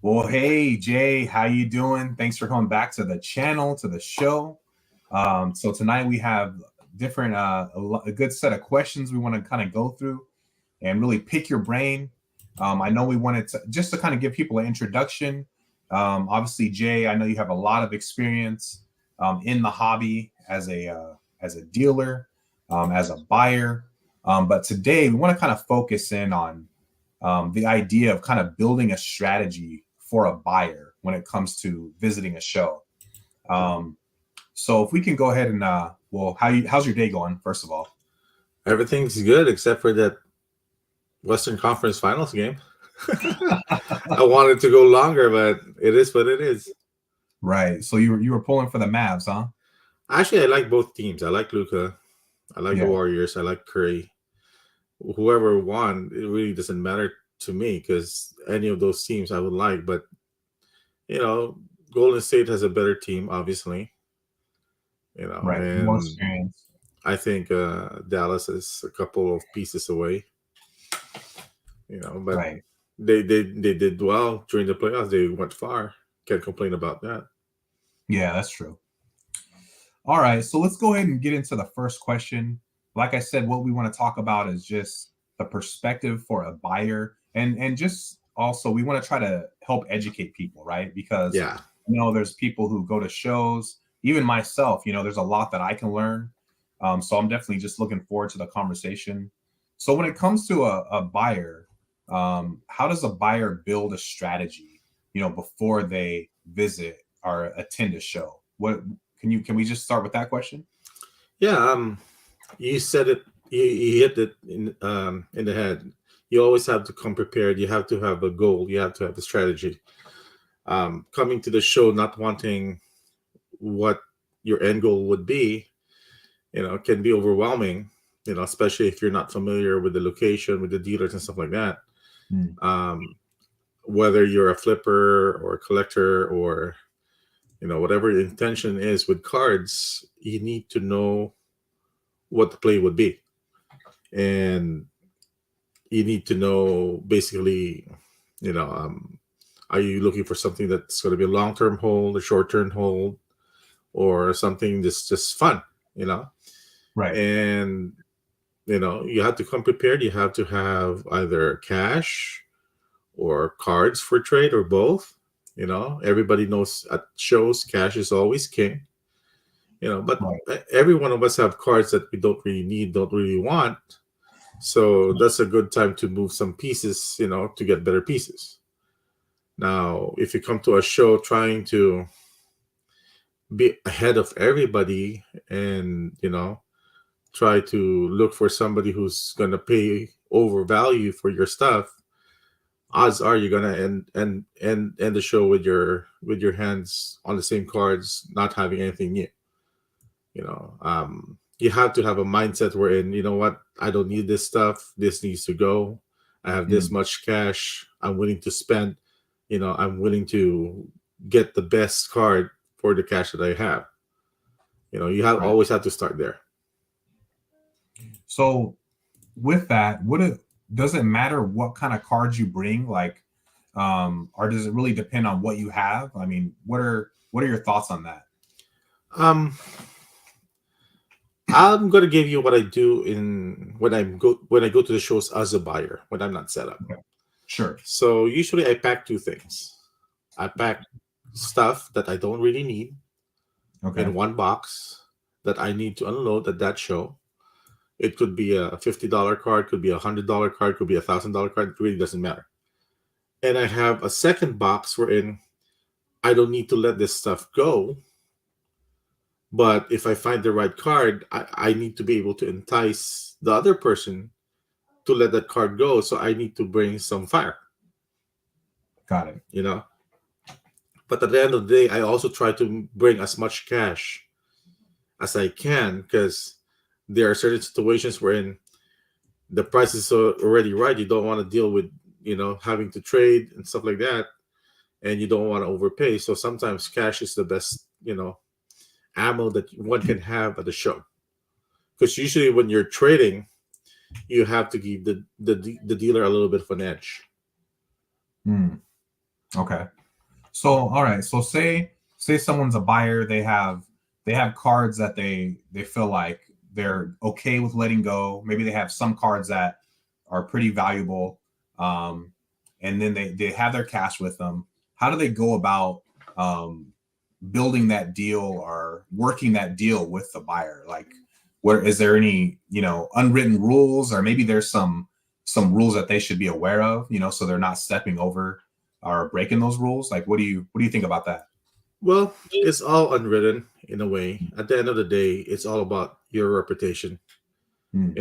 Well, hey Jay, how you doing? Thanks for coming back to the channel, to the show. So tonight we have different, a good set of questions we want to kind of go through and really pick your brain. I know we wanted to just to kind of give people an introduction. Obviously, Jay, I know you have a lot of experience in the hobby as a dealer, as a buyer. But today we want to kind of focus in on the idea of kind of building a strategy for a buyer when it comes to visiting a show. Um, so if we can go ahead and how's your day going, first of all? Everything's good except for that Western Conference Finals game. I wanted to go longer, but it is what it is. Right. So you were pulling for the Mavs, huh? Actually, I like both teams. I like Luka. I like the Warriors. I like Curry. Whoever won, it really doesn't matter to me because any of those teams I would like. But, Golden State has a better team, obviously. Right. More And experience. I think Dallas is a couple of pieces away. But Right. they did well during the playoffs. They went far. Can't complain about that. Yeah, that's true. All right, so let's go ahead and get into the first question. Like I said, what we want to talk about is just the perspective for a buyer, and just also we want to try to help educate people, right? Because Yeah. there's people who go to shows, even myself. There's a lot that I can learn. So I'm definitely just looking forward to the conversation. So when it comes to a buyer, how does a buyer build a strategy, before they visit or attend a show? Can we just start with that question? Yeah. You said it. You hit it in the head. You always have to come prepared. You have to have a goal. You have to have a strategy. Coming to the show not wanting what your end goal would be, can be overwhelming. Especially if you're not familiar with the location, with the dealers and stuff like that. Whether you're a flipper or a collector or whatever your intention is with cards, you need to know what the play would be, and you need to know basically, are you looking for something that's going to be a long-term hold, a short-term hold, or something that's just fun, Right. And you have to come prepared. You have to have either cash or cards for trade or both. Everybody knows at shows cash is always king. But Right. every one of us have cards that we don't really need, don't really want. So that's a good time to move some pieces, to get better pieces. Now, if you come to a show trying to be ahead of everybody and, try to look for somebody who's going to pay over value for your stuff, odds are you're gonna end the show with your hands on the same cards, not having anything new. You have to have a mindset wherein, what, I don't need this stuff. This needs to go. I have this much cash. I'm willing to spend. I'm willing to get the best card for the cash that I have. You have Right. always have to start there. So with that, does it matter what kind of cards you bring? Like, or does it really depend on what you have? I mean, what are your thoughts on that? Um, I'm gonna give you what I do when I go to the shows as a buyer when I'm not set up. Okay. Sure. So usually I pack two things. I pack stuff that I don't really need Okay. in one box that I need to unload at that show. It could be a $50 card, could be $100 card, could be $1,000 card. It really doesn't matter. And I have a second box wherein I don't need to let this stuff go. But if I find the right card, I need to be able to entice the other person to let that card go. So I need to bring some fire. Got it. But at the end of the day, I also try to bring as much cash as I can because there are certain situations wherein the price is already right. You don't want to deal with, having to trade and stuff like that. And you don't want to overpay. So sometimes cash is the best, ammo that one can have at the show. Because usually when you're trading, you have to give the dealer a little bit of an edge. Okay. So all right. So say someone's a buyer. They have cards that they feel like they're okay with letting go. Maybe they have some cards that are pretty valuable. And then they have their cash with them. How do they go about building that deal or working that deal with the buyer? Like, where is there any unwritten rules, or maybe there's some rules that they should be aware of, so they're not stepping over or breaking those rules? Like, what do you think about that? Well, it's all unwritten in a way. At the end of the day, it's all about your reputation. Hmm.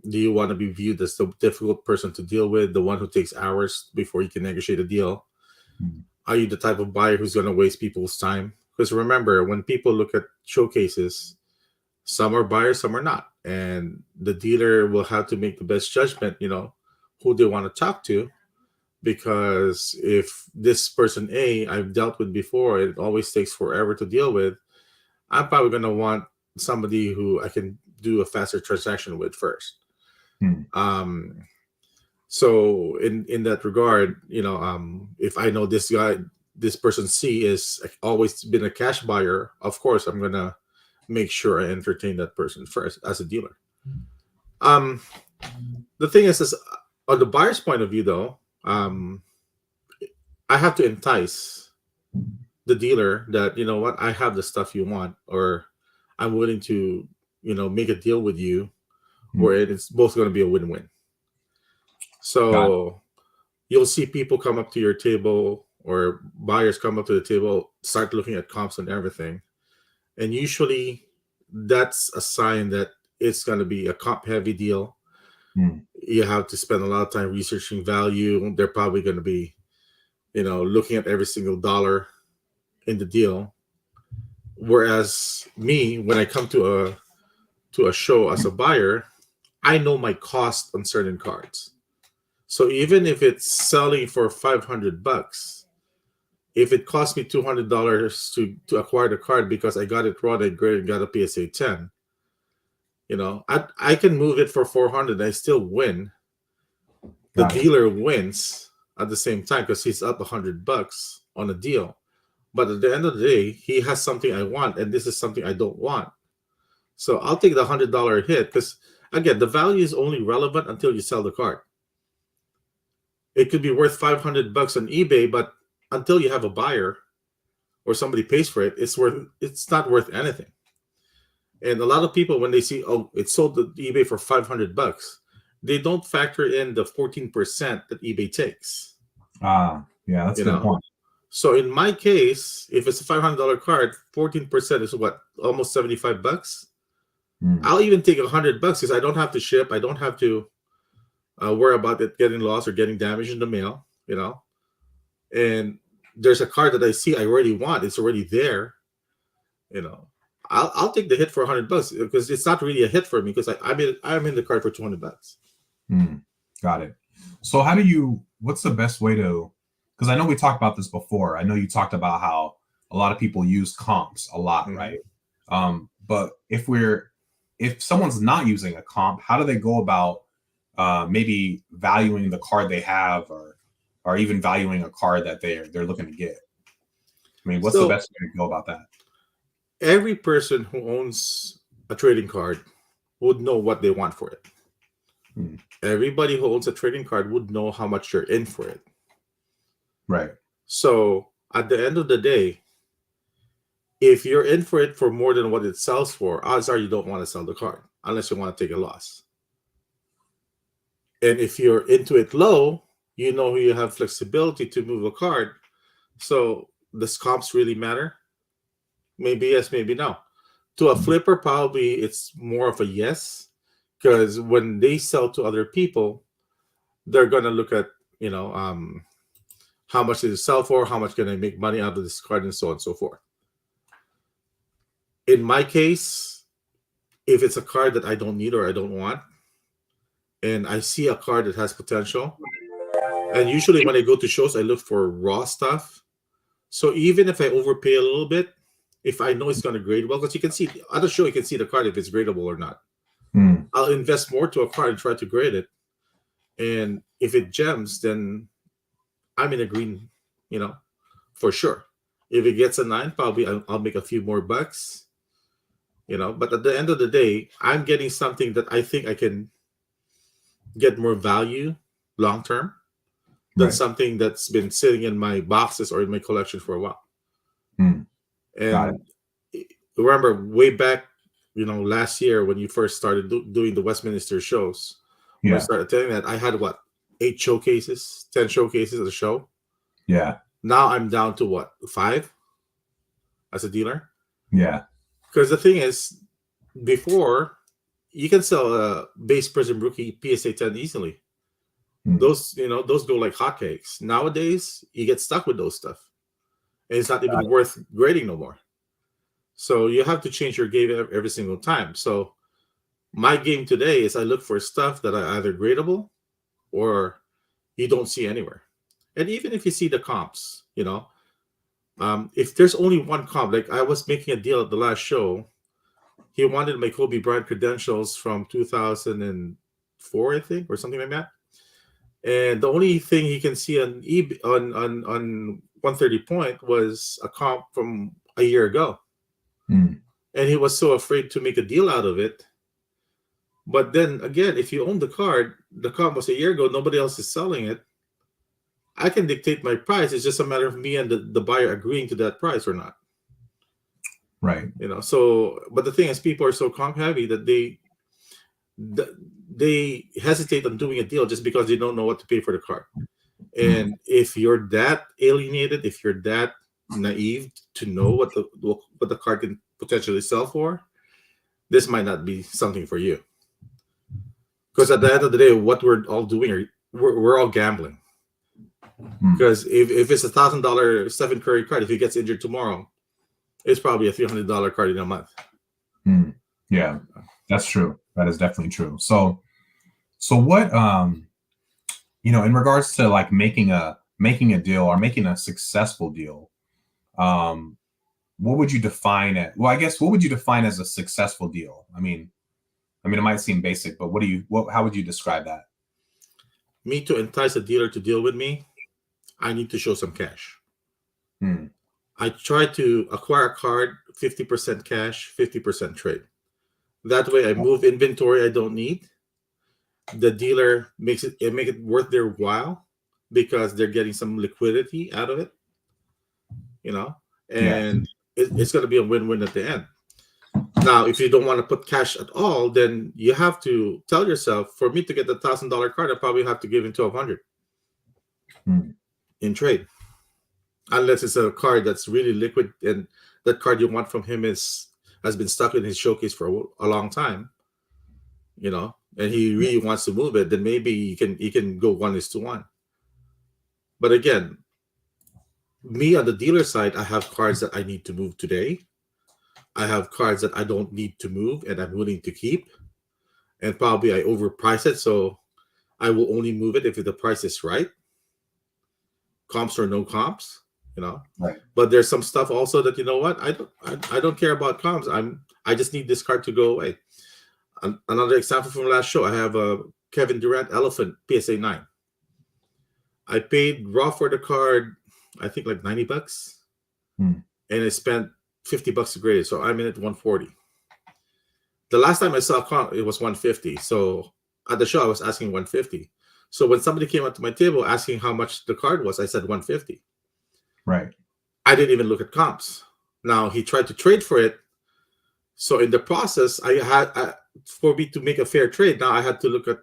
Do you want to be viewed as the difficult person to deal with, the one who takes hours before you can negotiate a deal? Hmm. Are you the type of buyer who's going to waste people's time? Because remember, when people look at showcases, some are buyers, some are not, and the dealer will have to make the best judgment. Who they want to talk to, because if this person A I've dealt with before, it always takes forever to deal with. I'm probably going to want somebody who I can do a faster transaction with first. Hmm. Um, so in that regard, if I know this person C is always been a cash buyer, of course I'm gonna make sure I entertain that person first as a dealer. Um, the thing is on the buyer's point of view, though, I have to entice the dealer that, you know what, I have the stuff you want, or I'm willing to, make a deal with you Hmm. where it's both going to be a win-win. Got So you'll see people come up to your table, or buyers come up to the table, start looking at comps and everything. And usually that's a sign that it's going to be a comp heavy deal. it. Hmm. You have to spend a lot of time researching value. They're probably going to be, looking at every single dollar in the deal. Whereas me, when I come to a show as a buyer, I know my cost on certain cards. So even if it's selling for $500, if it costs me $200 to acquire the card because I got it raw and graded and got a PSA 10, I can move it for 400. I still win. The Got it. dealer wins at the same time because he's up $100 on a deal. But at the end of the day, he has something I want, and this is something I don't want. So I'll take the $100 hit because, again, the value is only relevant until you sell the card. It could be worth $500 on eBay, but until you have a buyer or somebody pays for it, it's not worth anything. And a lot of people, when they see, oh, it's sold to eBay for $500, they don't factor in the 14% that eBay takes. Yeah, that's You a good know, point. so in my case, if it's a $500 card, 14% is what, almost $75. Hmm. I'll even take $100 because I don't have to ship. I don't have to worry about it getting lost or getting damaged in the mail. And there's a card that I see I already want. It's already there. You know, I'll take the hit for $100 because it's not really a hit for me because I'm in the card for $200. Hmm. Got it. So what's the best way to, because I know we talked about this before. I know you talked about how a lot of people use comps a lot, Mhm. right? But if someone's not using a comp, how do they go about maybe valuing the card they have, or even valuing a card that they're looking to get? I mean, what's the So best way to go about that? every person who owns a trading card would know what they want for it. Hmm. Everybody who owns a trading card would know how much you're in for it. Right. So at the end of the day, if you're in for it for more than what it sells for, odds are you don't want to sell the card unless you want to take a loss. And if you're into it low, you have flexibility to move a card. So does comps really matter? Maybe yes, maybe no. To a flipper, probably it's more of a yes, because when they sell to other people, they're gonna look at how much did it sell for, how much can I make money out of this card, and so on and so forth. In my case, if it's a card that I don't need or I don't want, and I see a card that has potential, and usually when I go to shows, I look for raw stuff. So even if I overpay a little bit, if I know it's going to grade well, because you can see at the show, you can see the card if it's gradable or not. Hmm. I'll invest more to a card and try to grade it. And if it gems, then I'm in a green for sure. If it gets a 9, probably I'll make a few more bucks, But at the end of the day, I'm getting something that I think I can get more value long term than Right. something that's been sitting in my boxes or in my collection for a while. Got And remember, way back, last year when you first started doing the Westminster shows, when I started attending that, I had 8 showcases, 10 showcases at the show. Yeah. Now I'm down to 5 as a dealer. Yeah. Because the thing is, before, you can sell a base Prism Rookie PSA 10 easily. Those go like hotcakes. Nowadays, you get stuck with those stuff. And it's not even worth grading no more. So you have to change your game every single time. So my game today is I look for stuff that are either gradable or you don't see anywhere. And even if you see the comps, if there's only one comp, like I was making a deal at the last show, he wanted my Kobe Bryant credentials from 2004, I think, or something like that. And the only thing he can see on on 130 Point was a comp from a year ago. And he was so afraid to make a deal out of it. But then again, if you own the comp was a year ago, nobody else is selling it. I can dictate my price. It's just a matter of me and the buyer agreeing to that price or not. Right. So, but the thing is, people are so comp heavy that they hesitate on doing a deal just because they don't know what to pay for the card. And if you're that alienated, if you're that naive to know what the card can potentially sell for, this might not be something for you. Because at the end of the day, what we're all doing, we're all gambling. Because if it's $1,000 Stephen Curry card, if he gets injured tomorrow, it's probably a $300 card in a month. Yeah, that's true. That is definitely true. So what, in regards to like making a deal or making a successful deal, what would you define it? Well, I guess what would you define as a successful deal? I mean, it might seem basic, but how would you describe that? Me to entice a dealer to deal with me, I need to show some cash. I try to acquire a card 50% cash, 50% trade. That way I move inventory I don't need. The dealer make it worth their while because they're getting some liquidity out of it, and it's going to be a win-win at the end. Now, if you don't want to put cash at all, then you have to tell yourself, for me to get the $1,000 card, I probably have to give him $1,200 in trade. Unless it's a card that's really liquid and that card you want from him has been stuck in his showcase for a long time, and he really wants to move it, then maybe you can go 1:1. But again, me on the dealer side, I have cards that I need to move today. I have cards that I don't need to move and I'm willing to keep. And probably I overprice it, so I will only move it if the price is right. Comps or no comps. Right. But there's some stuff also that I don't care about comps. I just need this card to go away. Another example from last show, I have a Kevin Durant Elephant PSA 9. I paid raw for the card, I think like $90, and I spent $50 to grade it, so I'm in at $140. The last time I saw a comp, it was $150. So at the show, I was asking $150. So when somebody came up to my table asking how much the card was, I said $150. Right. I didn't even look at comps. Now he tried to trade for it. So in the process, for me to make a fair trade, now I had to look at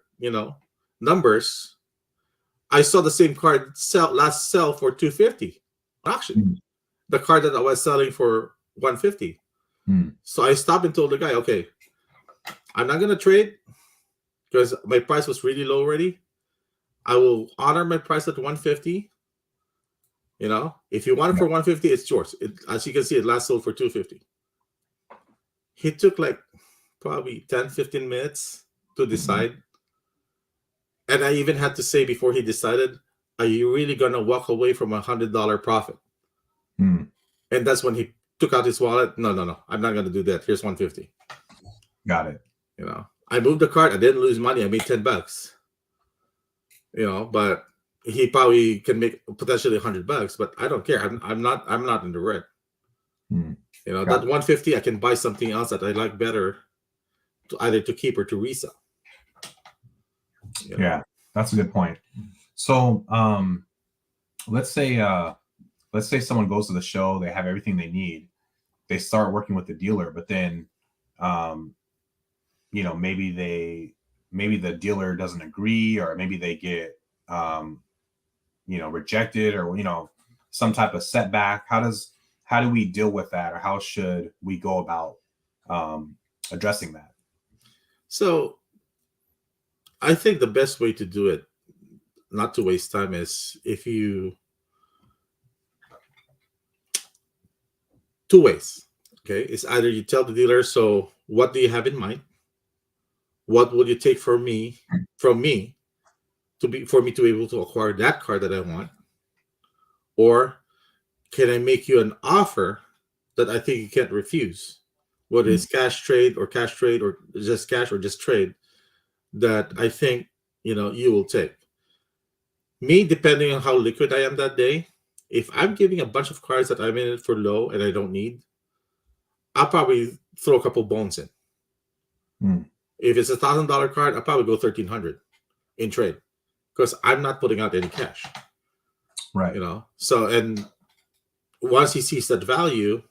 numbers. I saw the same card last sell for $250. Actually, the card that I was selling for $150. So I stopped and told the guy, okay, I'm not gonna trade because my price was really low already. I will honor my price at $150. If you want it for $150, it's yours. As you can see, it last sold for $250. He took like probably 10-15 minutes to decide. And I even had to say before he decided, are you really going to walk away from $100 profit? And that's when he took out his wallet. No, I'm not going to do that. Here's $150. Got it. I moved the card. I didn't lose money. I made $10. But he probably can make potentially $100, but I don't care. I'm not in the red. Hmm. You know, Got that 150, I can buy something else that I like better, to either to keep or to resell. You know? Yeah, that's a good point. So, let's say someone goes to the show, they have everything they need, they start working with the dealer, but then, you know, maybe the dealer doesn't agree, or maybe they get, you know, rejected, or, you know, some type of setback. How do we deal with that, or how should we go about addressing that? So I think the best way to do it, not to waste time, is two ways. Okay, it's either you tell the dealer, so what do you have in mind? What will you take from me for me to be able to acquire that car that I want? Or can I make you an offer that I think you can't refuse? Whether it's cash trade or just cash or just trade, that I think you will take. Me, depending on how liquid I am that day, if I'm giving a bunch of cards that I'm in it for low and I don't need, I'll probably throw a couple bones in. Hmm. If it's $1,000 card, I'll probably go 1,300 in trade, because I'm not putting out any cash. Right. So, and once he sees that value,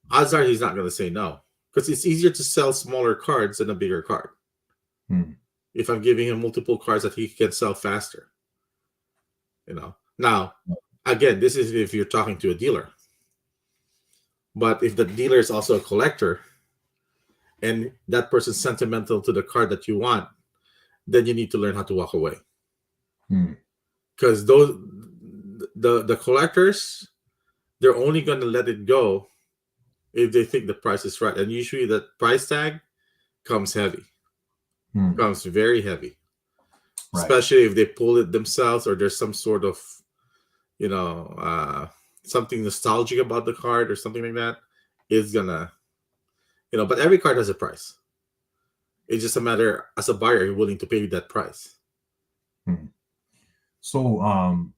odds are he's not going to say no, because it's easier to sell smaller cards than a bigger card. Hmm. If I'm giving him multiple cards that he can sell faster. Now, again, this is if you're talking to a dealer. But if the dealer is also a collector, and that person's sentimental to the card that you want, then you need to learn how to walk away. Because the collectors, they're only going to let it go if they think the price is right. And usually that price tag comes heavy. Comes very heavy. Right. Especially if they pull it themselves, or there's some sort of, something nostalgic about the card or something like that. It's gonna, but every card has a price. It's just a matter, as a buyer, you're willing to pay that price. So,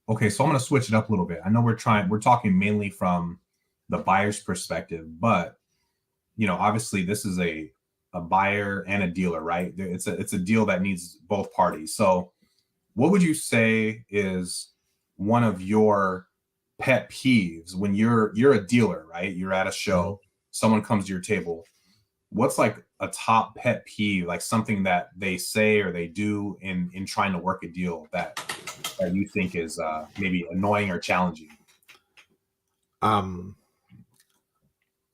okay, so I'm going to switch it up a little bit. I know we're talking mainly from the buyer's perspective, but, obviously this is a buyer and a dealer, right? It's a deal that needs both parties. So what would you say is one of your pet peeves when you're a dealer, right? You're at a show, someone comes to your table. What's like a top pet peeve, like something that they say or they do in trying to work a deal that you think is maybe annoying or challenging?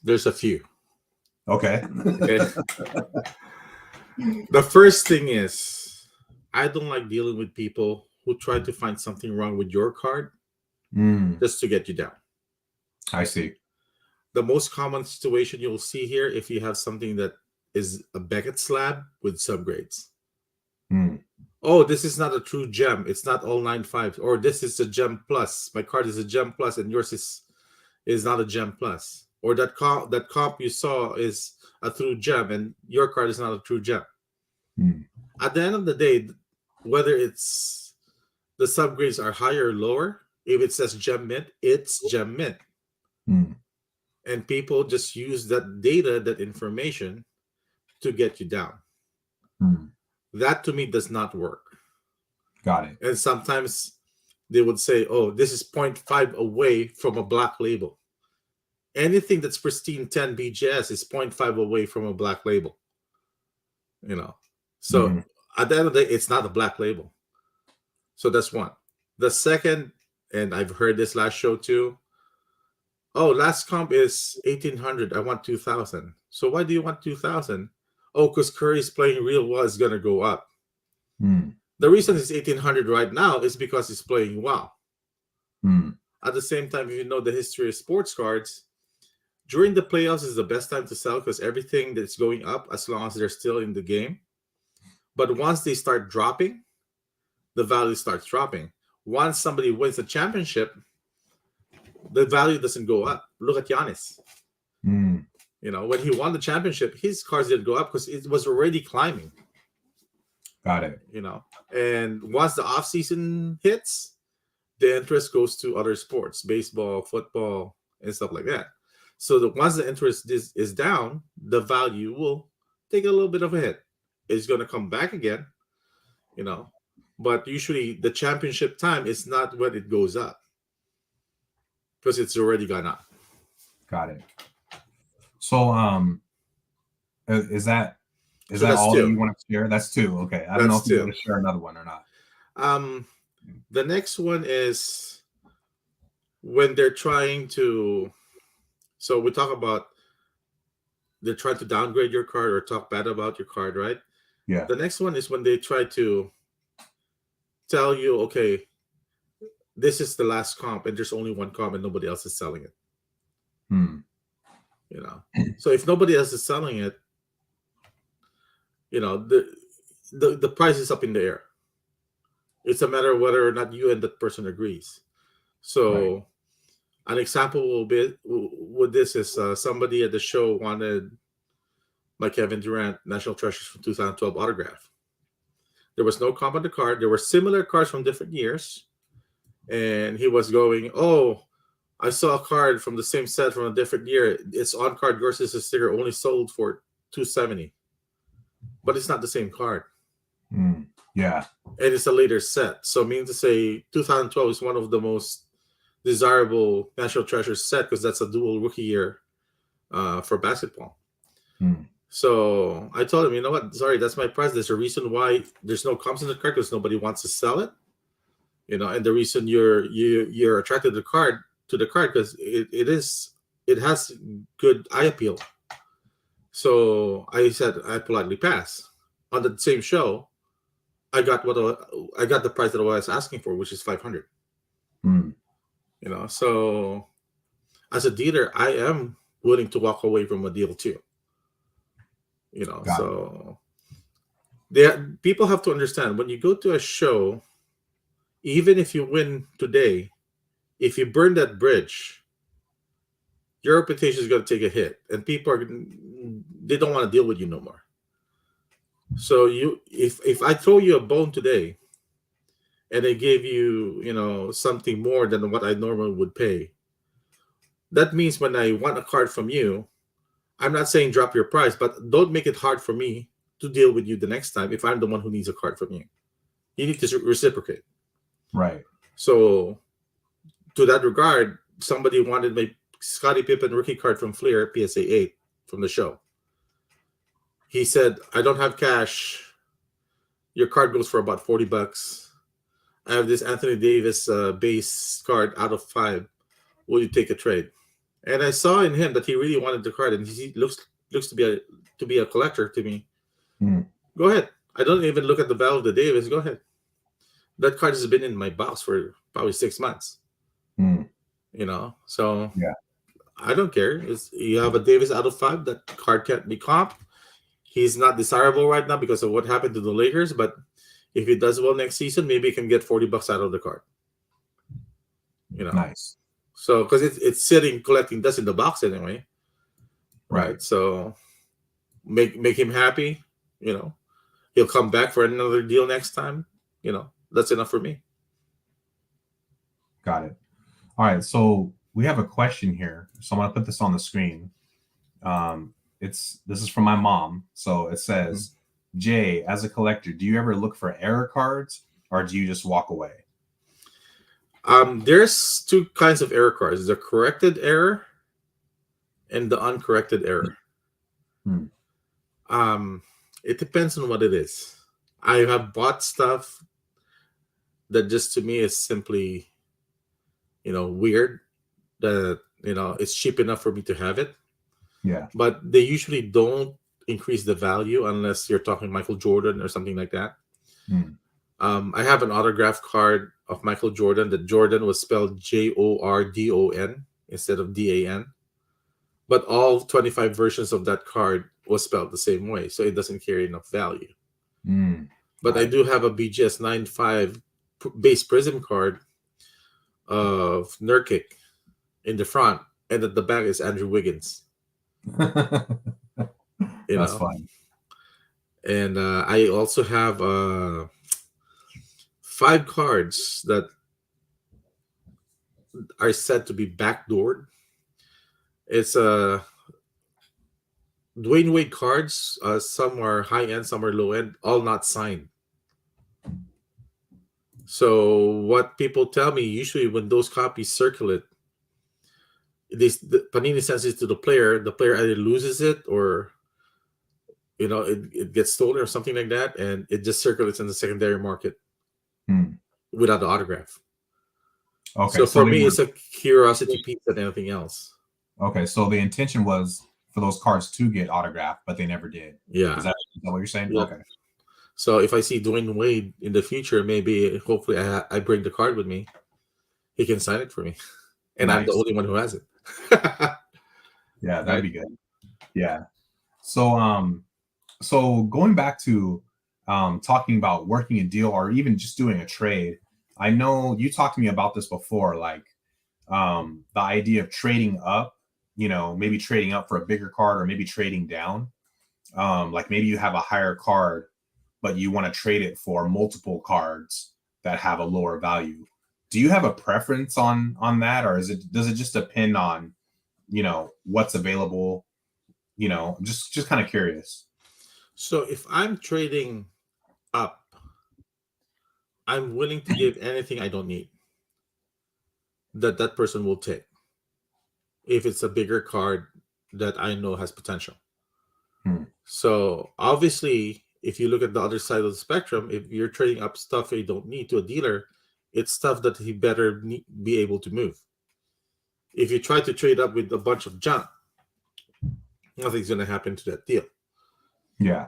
There's a few. Okay. The first thing is, I don't like dealing with people who try to find something wrong with your card just to get you down. I see. The most common situation you'll see here, if you have something that is a Beckett slab with subgrades. Oh, this is not a true gem. It's not all 9.5. Or this is a gem plus. My card is a gem plus, and yours is not a gem plus. Or that comp you saw is a true gem, and your card is not a true gem. At the end of the day, whether it's the subgrades are higher or lower, if it says gem mint, it's gem mint. And people just use that data, that information, to get you down. That to me does not work. Got it. And sometimes they would say, oh, this is 0.5 away from a black label. Anything that's pristine 10 BGS is 0.5 away from a black label. So at the end of the day, it's not a black label. So that's one. The second, and I've heard this last show too, oh, last comp is 1,800. I want 2,000. So why do you want 2,000? Oh, because Curry's playing real well, is going to go up. The reason it's 1,800 right now is because he's playing well. At the same time, if you know the history of sports cards, during the playoffs is the best time to sell, because everything that's going up, as long as they're still in the game. But once they start dropping, the value starts dropping. Once somebody wins a championship, the value doesn't go up. Look at Giannis. When he won the championship, his cards didn't go up because it was already climbing. Got it. And once the off season hits, the interest goes to other sports, baseball, football, and stuff like that. So once the interest is down, the value will take a little bit of a hit. It's going to come back again, but usually the championship time is not when it goes up, because it's already gone up. Got it. So is that all two. that you want to share? That's two. Okay. I don't know if you want to share another one or not. The next one is when they're trying to, so we talk about they're trying to downgrade your card or talk bad about your card, right? Yeah. The next one is when they try to tell you, okay, this is the last comp and there's only one comp and nobody else is selling it. So if nobody else is selling it, the price is up in the air. It's a matter of whether or not you and that person agrees. So an example with this is somebody at the show wanted my Kevin Durant National Treasures from 2012 autograph. There was no comp on the card. There were similar cards from different years. And he was going, oh, I saw a card from the same set from a different year. It's on card versus a sticker, only sold for $270. But it's not the same card. Yeah. And it's a later set. So meaning to say 2012 is one of the most desirable National Treasures set because that's a dual rookie year for basketball. So I told him, you know what? Sorry, that's my price. There's a reason why there's no comps in the card because nobody wants to sell it. And the reason you're attracted to the card because it has good eye appeal. So I said I politely pass. On the same show, I got the price that I was asking for, which is $500. So as a dealer, I am willing to walk away from a deal too. So people have to understand when you go to a show, even if you win today, if you burn that bridge, your reputation is going to take a hit, and they don't want to deal with you no more. So if I throw you a bone today, and I gave you something more than what I normally would pay, that means when I want a card from you, I'm not saying drop your price, but don't make it hard for me to deal with you the next time if I'm the one who needs a card from you. You need to reciprocate. Right. So to that regard, somebody wanted my Scottie Pippen rookie card from Fleer, PSA 8, from the show. He said, I don't have cash. Your card goes for about $40. I have this Anthony Davis base card out of 5. Will you take a trade? And I saw in him that he really wanted the card, and he looks to be a collector to me. Go ahead. I don't even look at the value of the Davis. Go ahead. That card has been in my box for probably 6 months. So yeah, I don't care. You have a Davis out of 5. That card can't be comp. He's not desirable right now because of what happened to the Lakers, but if he does well next season, maybe he can get $40 out of the card. Nice. So because it's sitting collecting dust in the box anyway, right? So make him happy. He'll come back for another deal next time. That's enough for me. Got it. All right. So we have a question here. So I'm gonna put this on the screen. This is from my mom. So it says, Jay, as a collector, do you ever look for error cards or do you just walk away? There's 2 kinds of error cards: the corrected error and the uncorrected error. It depends on what it is. I have bought stuff that just to me is simply, weird. That it's cheap enough for me to have it. Yeah. But they usually don't increase the value unless you're talking Michael Jordan or something like that. I have an autograph card of Michael Jordan. That Jordan was spelled Jordon instead of Dan. But all 25 versions of that card was spelled the same way, so it doesn't carry enough value. But I do have a BGS 9.5 base prism card of Nurkic in the front, and at the back is Andrew Wiggins. That's fun. And I also have 5 cards that are said to be backdoored. It's Dwayne Wade cards. Some are high end, some are low end, all not signed. So what people tell me, usually when those copies circulate, Panini sends it to the player. The player either loses it or it gets stolen or something like that, and it just circulates in the secondary market without the autograph. Okay, So for me, it's a curiosity piece than anything else. Okay, so the intention was for those cards to get autographed, but they never did. Yeah. Is that what you're saying? Yep. Okay. So if I see Dwayne Wade in the future, hopefully I bring the card with me. He can sign it for me. And nice. I'm the only one who has it. Yeah, that'd be good. Yeah. So so going back to talking about working a deal or even just doing a trade, I know you talked to me about this before, like the idea of trading up, maybe trading up for a bigger card or maybe trading down. Like maybe you have a higher card, but you want to trade it for multiple cards that have a lower value. Do you have a preference on that, or does it just depend on, what's available? Just kind of curious. So if I'm trading up, I'm willing to give anything I don't need that person will take if it's a bigger card that I know has potential. So obviously, if you look at the other side of the spectrum, if you're trading up stuff you don't need to a dealer, it's stuff that he better be able to move. If you try to trade up with a bunch of junk, nothing's going to happen to that deal. Yeah.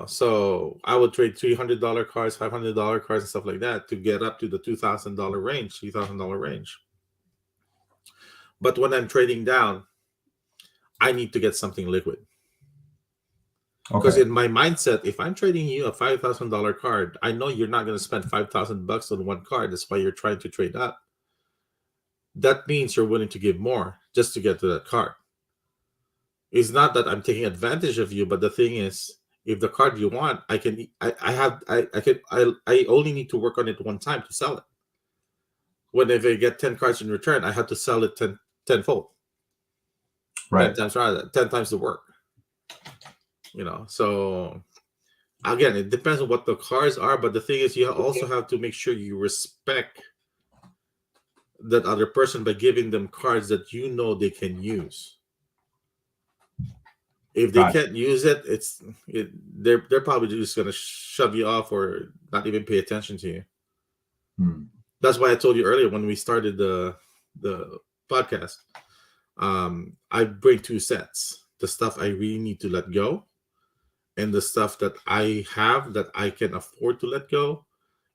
So I would trade $300 cards, $500 cards, and stuff like that to get up to the $2,000 range, $3,000 range. But when I'm trading down, I need to get something liquid. Because in my mindset, if I'm trading you a $5,000 card, I know you're not going to spend $5,000 on one card. That's why you're trying to trade up. That means you're willing to give more just to get to that card. It's not that I'm taking advantage of you, but the thing is, if the card you want, I only need to work on it one time to sell it. If I get 10 cards in return, I have to sell it tenfold. Right. 10 times the work. So again, it depends on what the cards are, but the thing is, you also have to make sure you respect that other person by giving them cards that they can use. If they can't use it, they're probably just going to shove you off or not even pay attention to you. That's why I told you earlier when we started the podcast, I bring 2 sets: the stuff I really need to let go, and the stuff that I have that I can afford to let go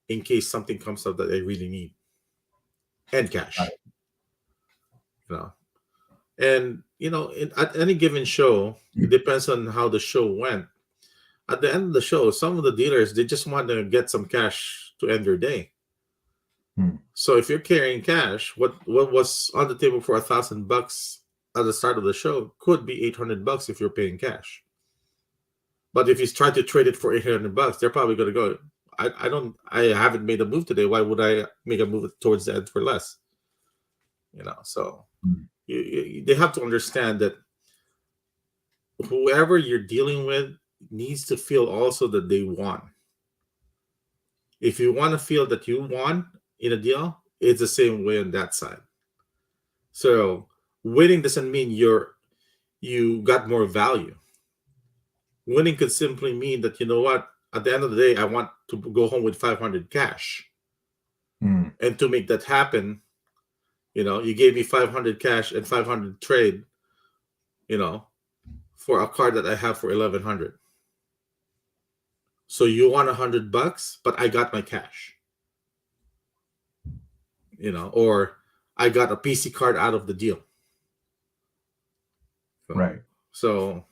in case something comes up that I really need, and cash. Right. And at any given show, it depends on how the show went. At the end of the show, some of the dealers, they just want to get some cash to end their day. So if you're carrying cash, what was on the table for $1,000 at the start of the show could be $800 if you're paying cash. But if you try to trade it for $800, they're probably going to go, I haven't made a move today. Why would I make a move towards the end for less? So they have to understand that whoever you're dealing with needs to feel also that they won. If you want to feel that you won in a deal, it's the same way on that side. So winning doesn't mean you got more value. Winning could simply mean that, at the end of the day, I want to go home with $500 cash. And to make that happen, you gave me $500 cash and $500 trade, for a card that I have for $1,100. So you want $100, but I got my cash. Or I got a PC card out of the deal. Right. So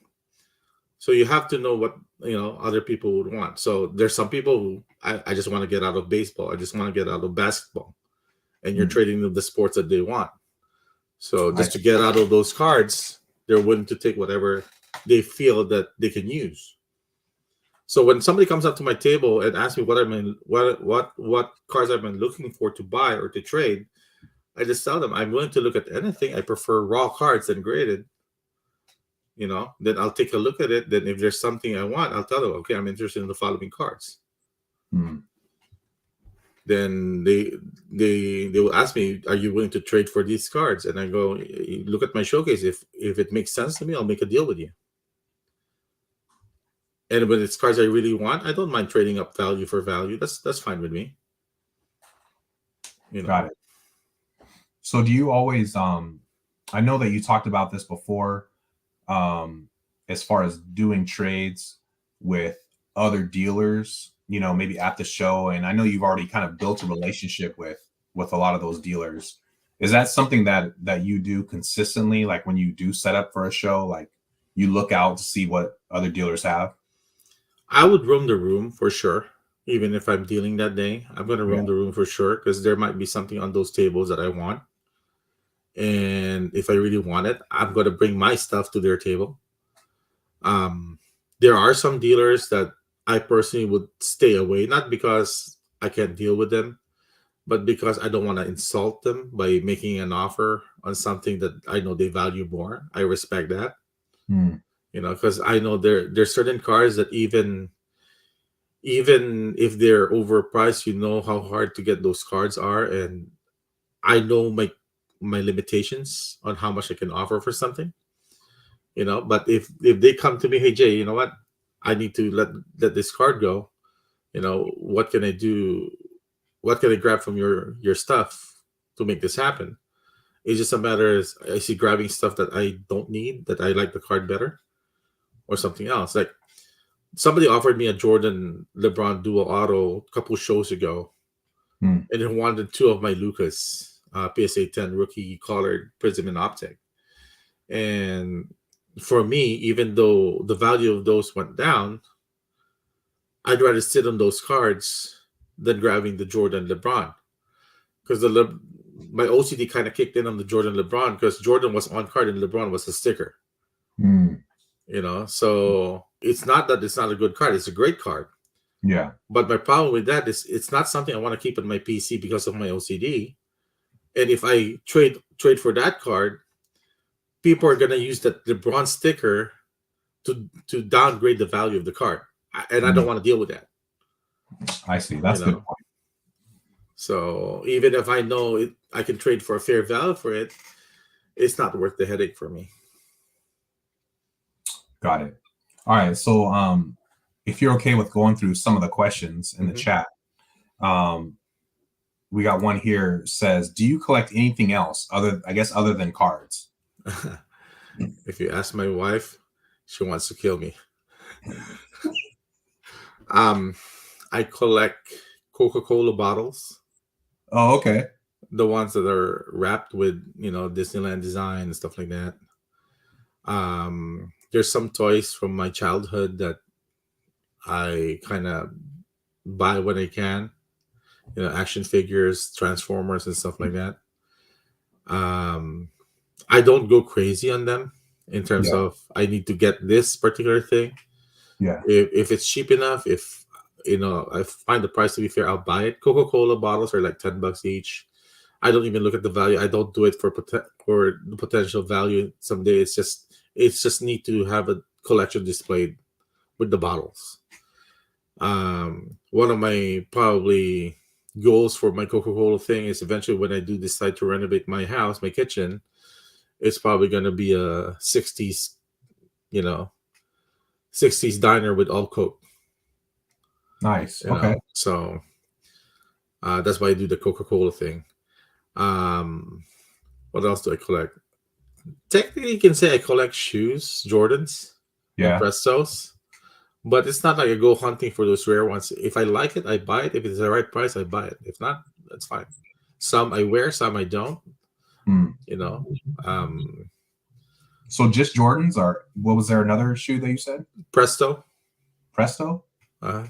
you have to know what other people would want. So there's some people who I just want to get out of baseball. I just want to get out of basketball. And you're trading them the sports that they want. So just to get out of those cards, they're willing to take whatever they feel that they can use. So when somebody comes up to my table and asks me what cards I've been looking for to buy or to trade, I just tell them I'm willing to look at anything. I prefer raw cards than graded. Then I'll take a look at it. Then if there's something I want, I'll tell them, okay, I'm interested in the following cards. Then they will ask me, are you willing to trade for these cards? And I go, look at my showcase. If it makes sense to me, I'll make a deal with you. And when it's cards I really want, I don't mind trading up value for value. That's fine with me. Got it. So do you always I know that you talked about this before, as far as doing trades with other dealers, maybe at the show, and I know you've already kind of built a relationship with a lot of those dealers. Is that something that you do consistently? Like when you do set up for a show, like you look out to see what other dealers have? I would roam the room for sure. Even if I'm dealing that day, I'm going to roam the room for sure, because there might be something on those tables that I want. And if I really want it, I'm going to bring my stuff to their table. There are some dealers that I personally would stay away, not because I can't deal with them, but because I don't want to insult them by making an offer on something that I know they value more. I respect that. Because I know there's certain cards that even if they're overpriced, how hard to get those cards are, and I know my limitations on how much I can offer for something. But if they come to me, hey Jay, you know what? I need to let this card go. What can I do? What can I grab from your stuff to make this happen? It's just a matter of I see grabbing stuff that I don't need, that I like the card better, or something else. Like somebody offered me a Jordan LeBron dual auto a couple shows ago, and they wanted 2 of my Lucas PSA 10 rookie colored prism and optic. And for me, even though the value of those went down, I'd rather sit on those cards than grabbing the Jordan LeBron, because my OCD kind of kicked in on the Jordan LeBron, because Jordan was on card and LeBron was a sticker. So it's not that it's not a good card. It's a great card. Yeah. But my problem with that is it's not something I want to keep in my PC because of my OCD. And if I trade for that card, people are going to use that LeBron sticker to downgrade the value of the card. And I don't want to deal with that. I see. That's a good point. So even if I know I can trade for a fair value for it, it's not worth the headache for me. Got it. All right. So if you're okay with going through some of the questions in the chat, we got one here says, do you collect anything else other than cards? If you ask my wife, she wants to kill me. I collect Coca-Cola bottles. Oh, okay. The ones that are wrapped with, Disneyland design and stuff like that. There's some toys from my childhood that I kind of buy when I can. Action figures, Transformers, and stuff like that. I don't go crazy on them in terms of I need to get this particular thing. Yeah. If it's cheap enough, if I find the price to be fair, I'll buy it. Coca-Cola bottles are like $10 each. I don't even look at the value. I don't do it for the potential value someday. It's just need to have a collection displayed with the bottles. One of my probably goals for my Coca-Cola thing is eventually when I do decide to renovate my house, my kitchen, it's probably going to be a 60s, 60s diner with all Coke. Nice. Okay. So that's why I do the Coca-Cola thing. What else do I collect? Technically, you can say I collect shoes, Jordans, and Prestos. But it's not like I go hunting for those rare ones. If I like it, I buy it. If it's the right price, I buy it. If not, that's fine. Some I wear, some I don't. So just Jordans, or what was there another shoe that you said? Presto.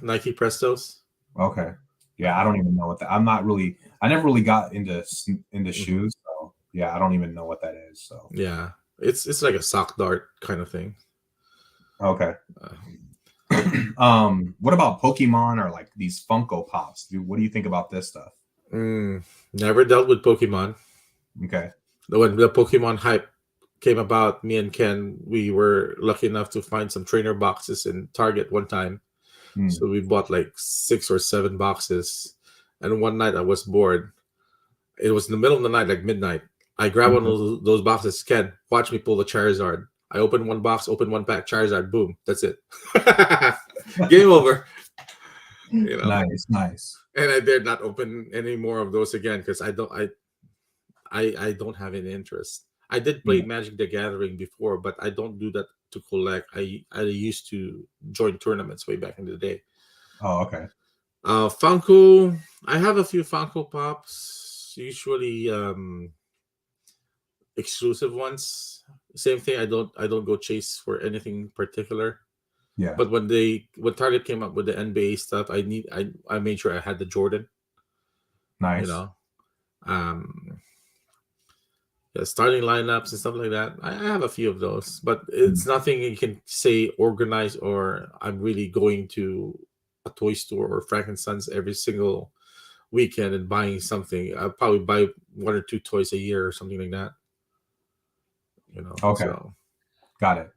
Nike Prestos. Okay. Yeah, I don't even know what that. I never really got into shoes. So yeah, I don't even know what that is. So yeah, it's like a sock dart kind of thing. Okay. What about Pokemon or like these Funko Pops? What do you think about this stuff? Never dealt with Pokemon. Okay. When the Pokemon hype came about, me and Ken, we were lucky enough to find some trainer boxes in Target one time. So we bought like 6 or 7 boxes. And one night I was bored. It was in the middle of the night, like midnight. I grabbed one of those boxes. Ken, watch me pull the Charizard. I opened one box, opened one pack, Charizard, boom. That's it. Game over. You know? Nice. And I dared not open any more of those again because I don't have any interest. I did play Magic the Gathering before, but I don't do that to collect. I used to join tournaments way back in the day. Oh, okay. Funko, I have a few Funko Pops, usually exclusive ones. Same thing. I don't go chase for anything particular. Yeah. But when Target came up with the NBA stuff, I made sure I had the Jordan. Nice. You know, starting lineups and stuff like that. I have a few of those, but it's nothing you can say organized or I'm really going to a toy store or Frankenstein's every single weekend and buying something. I'll probably buy 1 or 2 toys a year or something like that. You know. Okay. So. Got it.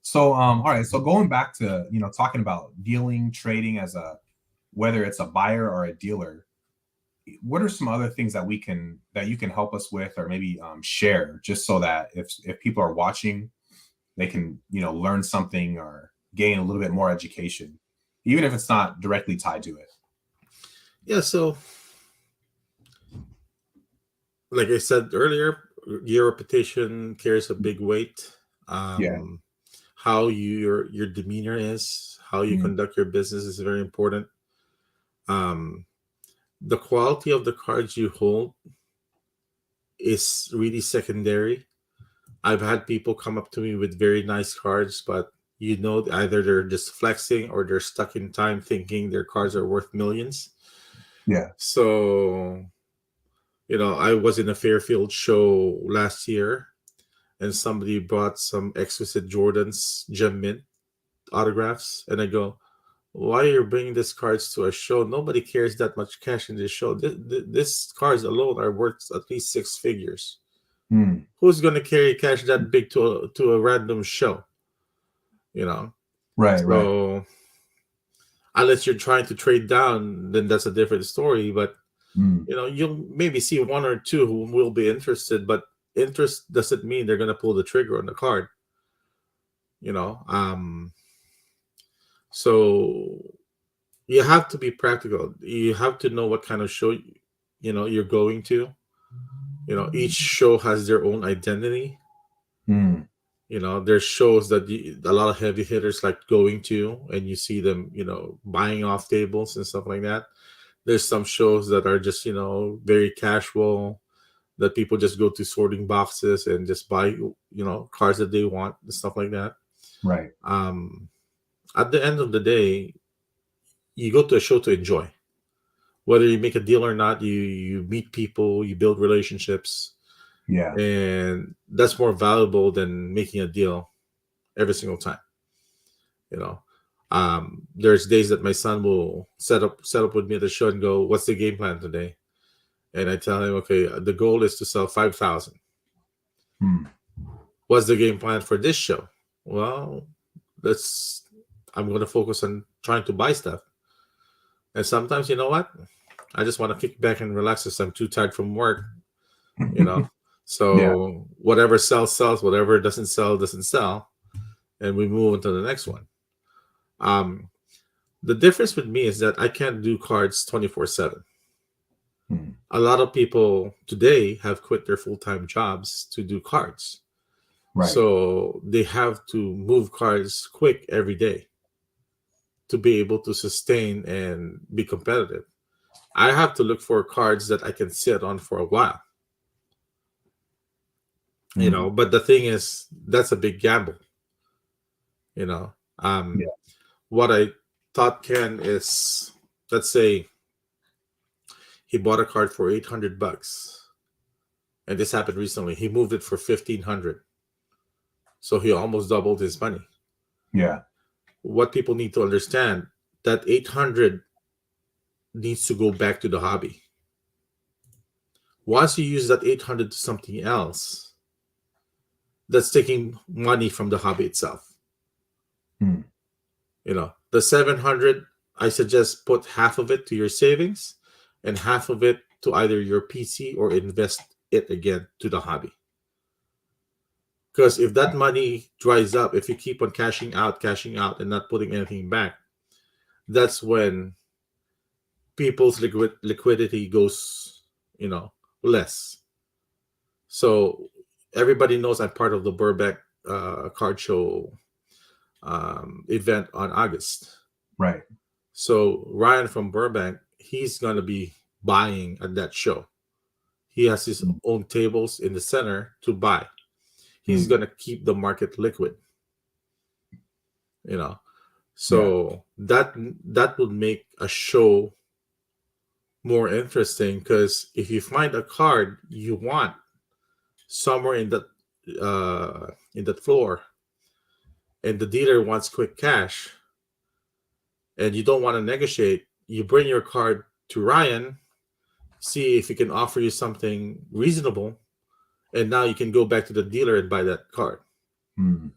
So all right. So going back to talking about dealing, trading as whether it's a buyer or a dealer, what are some other things that you can help us with or maybe share just so that if people are watching, they can learn something or gain a little bit more education, even if it's not directly tied to it. Yeah. So, like I said earlier, your reputation carries a big weight. How your demeanor is, how you conduct your business is very important. The quality of the cards you hold is really secondary. I've had people come up to me with very nice cards, but either they're just flexing or they're stuck in time thinking their cards are worth millions. Yeah. So, I was in a Fairfield show last year and somebody brought some exquisite Jordan's gem mint autographs. And I go, why are you bringing these cards to a show? Nobody cares that much cash in this show. This cards alone are worth at least 6 figures. Who's going to carry cash that big to a random show? Right. Unless you're trying to trade down, then that's a different story. But you'll maybe see 1 or 2 who will be interested, but interest doesn't mean they're going to pull the trigger on the card. So you have to be practical. You have to know what kind of show you're going to. Each show has their own identity. There's shows that a lot of heavy hitters like going to, and you see them, buying off tables and stuff like that. There's some shows that are just, very casual, that people just go to sorting boxes and just buy, cards that they want and stuff like that. Right. At the end of the day, you go to a show to enjoy. Whether you make a deal or not, you meet people, you build relationships. Yeah. And that's more valuable than making a deal every single time. There's days that my son will set up with me at the show and go, what's the game plan today? And I tell him, okay, the goal is to sell 5,000. What's the game plan for this show? Well, I'm going to focus on trying to buy stuff. And sometimes, you know what? I just want to kick back and relax because I'm too tired from work. So whatever sells, whatever doesn't sell. And we move on to the next one. The difference with me is that I can't do cards 24/7. A lot of people today have quit their full-time jobs to do cards. Right. So they have to move cards quick every day to be able to sustain and be competitive. I have to look for cards that I can sit on for a while. But the thing is, that's a big gamble. What I thought Ken is, let's say he bought a card for $800, and this happened recently. He moved it for $1,500, so he almost doubled his money. Yeah. what people need to understand, that 800 needs to go back to the hobby. Once you use that 800 to something else, that's taking money from the hobby itself. The 700, I suggest put half of it to your savings and half of it to either your PC or invest it again to the hobby. Because if that money dries up, if you keep on cashing out and not putting anything back, that's when people's liquidity goes, less. So everybody knows I'm part of the Burbank card show event on August. Right. So Ryan from Burbank, he's going to be buying at that show. He has his own tables in the center to buy. He's going to keep the market liquid. So that would make a show more interesting, because if you find a card you want somewhere in that floor, and the dealer wants quick cash, and you don't want to negotiate, you bring your card to Ryan, see if he can offer you something reasonable, and now you can go back to the dealer and buy that card. And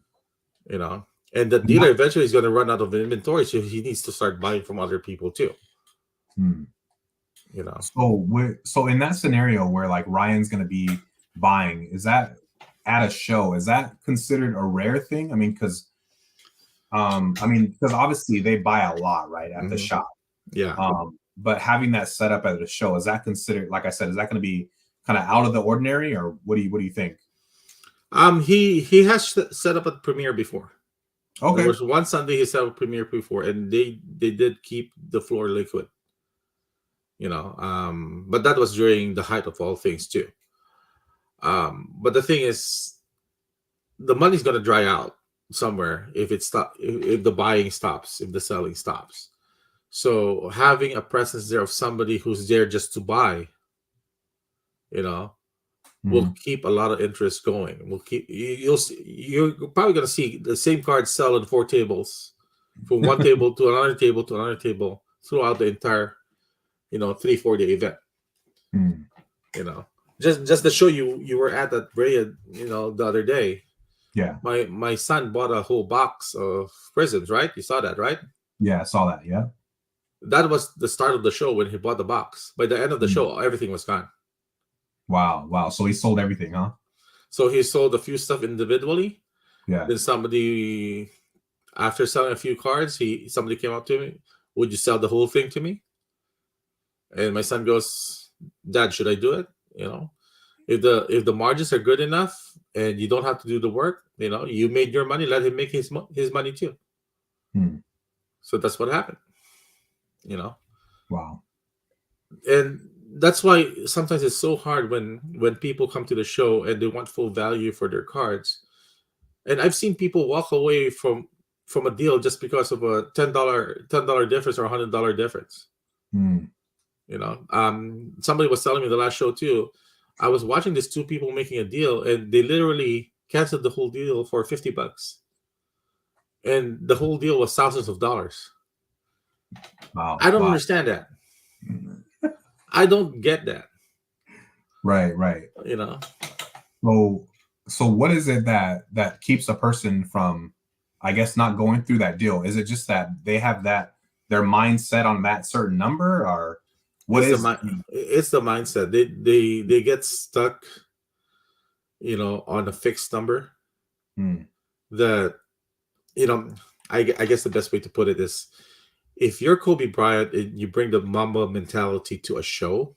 the dealer eventually is going to run out of inventory, so he needs to start buying from other people too. So in that scenario where like Ryan's going to be buying, is that at a show, is that considered a rare thing? I mean, because obviously they buy a lot, right, at the shop. Yeah. But having that set up at a show, is that considered, like I said, is that going to be kind of out of the ordinary, or what do you think? He has set up a premiere before. Okay. There was one Sunday he set up a premiere before, and they did keep the floor liquid. But that was during the height of all things too. But the thing is, the money's going to dry out somewhere if the buying stops, if the selling stops. So having a presence there of somebody who's there just to buy, will keep a lot of interest going. You're probably going to see the same cards sell on 4 tables, from one table to another table to another table throughout the entire 3-4 day event. Just the show you were at Brea, the other day. Yeah. My son bought a whole box of prisms, right? You saw that, right? Yeah, I saw that. Yeah. That was the start of the show when he bought the box. By the end of the show, everything was gone. Wow. So he sold everything, huh? So he sold a few stuff individually. Yeah. Then somebody, after selling a few cards, somebody came up to me, "Would you sell the whole thing to me?" And my son goes, "Dad, should I do it? If the margins are good enough and you don't have to do the work, you made your money, let him make his money too." So that's what happened. Wow. And that's why sometimes it's so hard when people come to the show and they want full value for their cards. And I've seen people walk away from a deal just because of a $10 difference or $100 difference. Somebody was telling me the last show too. I was watching these 2 people making a deal, and they literally canceled the whole deal for $50, and the whole deal was thousands of dollars. Wow. I don't understand that. I don't get that. Right. So what is it that keeps a person from, I guess, not going through that deal? Is it just that they have their mindset on that certain number, or what is it's the mindset. They get stuck, on a fixed number. That, I guess the best way to put it is, if you're Kobe Bryant and you bring the Mamba mentality to a show,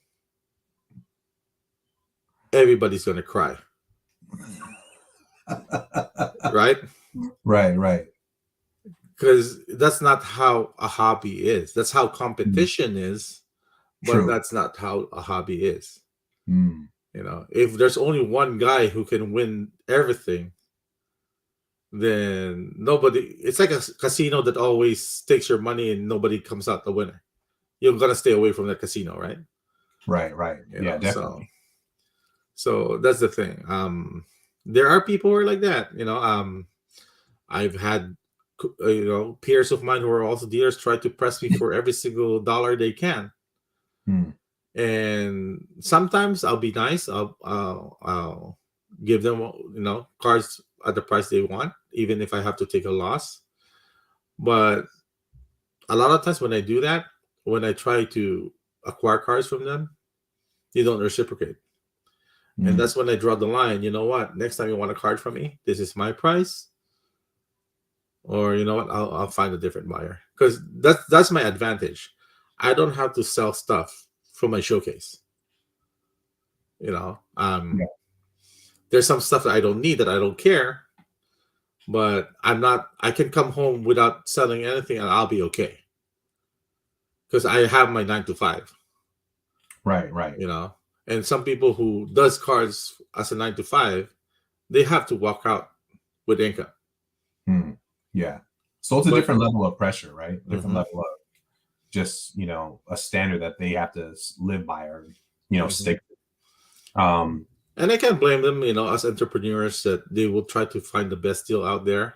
everybody's going to cry. Right? Right. Because that's not how a hobby is. That's how competition is, but True. That's not how a hobby is. If there's only one guy who can win everything, then it's like a casino that always takes your money and nobody comes out the winner. You're going to stay away from that casino, right? Right. Yeah, definitely. So that's the thing. There are people who are like that. I've had peers of mine who are also dealers try to press me for every single dollar they can. And sometimes I'll be nice. I'll give them cards at the price they want, even if I have to take a loss. But a lot of times when I do that, when I try to acquire cards from them, they don't reciprocate. And that's when I draw the line. You know what? Next time you want a card from me, this is my price. Or you know what? I'll find a different buyer, because that's my advantage. I don't have to sell stuff from my showcase. There's some stuff that I don't need, that I don't care, but I can come home without selling anything and I'll be okay, because I have my 9 to 5. Right. And some people who does cards as a 9 to 5, they have to walk out with income. Yeah. So it's a different level of pressure, right? Different level of just, a standard that they have to live by, or, stick to. And I can't blame them, as entrepreneurs, that they will try to find the best deal out there.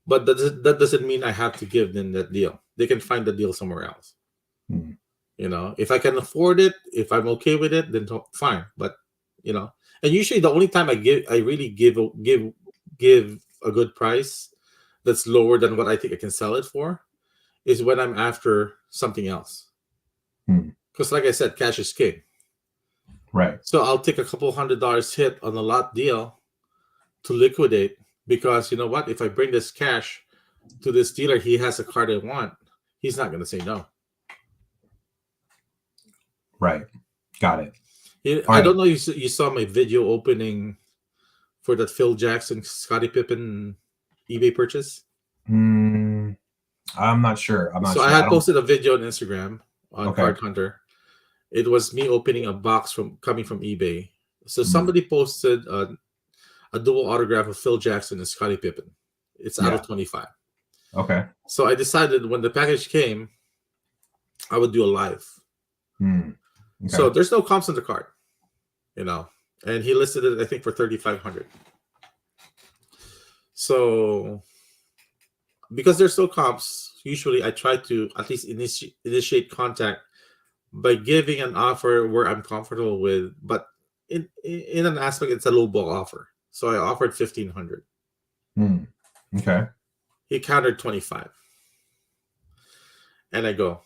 But that doesn't mean I have to give them that deal. They can find the deal somewhere else. If I can afford it, if I'm okay with it, then fine. But, and usually the only time I really give a good price that's lower than what I think I can sell it for is when I'm after something else. Because like I said, cash is king. Right. So I'll take a couple $100 hit on a lot deal to liquidate, because you know what? If I bring this cash to this dealer, he has a card I want. He's not going to say no. Right. Got it. I don't know. You saw my video opening for that Phil Jackson, Scottie Pippen eBay purchase. I'm not sure. I had posted a video on Instagram on CardHunter. It was me opening a box coming from eBay. So somebody posted a dual autograph of Phil Jackson and Scottie Pippen. It's out of 25. Okay. So I decided when the package came, I would do a live. Okay. So there's no comps on the card, and he listed it, I think, for $3,500. So because there's no comps, usually I try to at least initiate contact by giving an offer where I'm comfortable with, but in an aspect, it's a low ball offer. So I offered $1,500. Okay. He countered 25, and I go,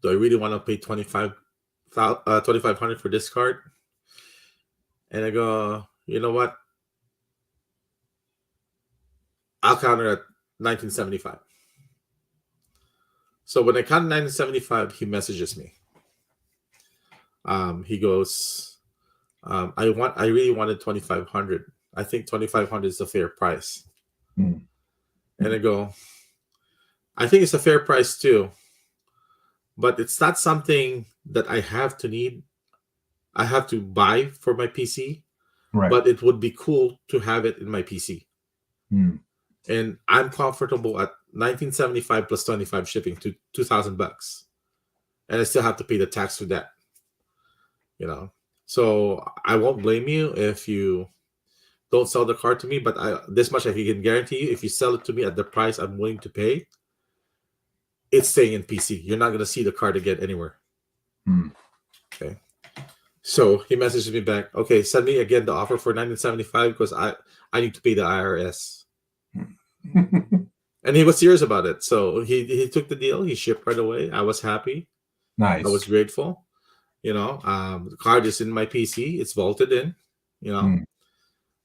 do I really want to pay $2,500 for this card? And I go, you know what? I'll counter at 1975. So when I count 1975, he messages me. He goes, I really wanted 2,500. I think 2,500 is a fair price. And I go, I think it's a fair price too, but it's not something that I have to need. I have to buy for my PC, but it would be cool to have it in my PC. And I'm comfortable at 1975 plus 25 shipping to $2,000, and I still have to pay the tax for that. So I won't blame you if you don't sell the card to me, but this much I can guarantee you: if you sell it to me at the price I'm willing to pay, it's staying in PC. You're not going to see the card again anywhere. Okay. So he messaged me back. Okay, send me again the offer for 1975 because I need to pay the IRS. And he was serious about it. So he took the deal. He shipped right away. I was happy. Nice. I was grateful. The card is in my PC. It's vaulted in.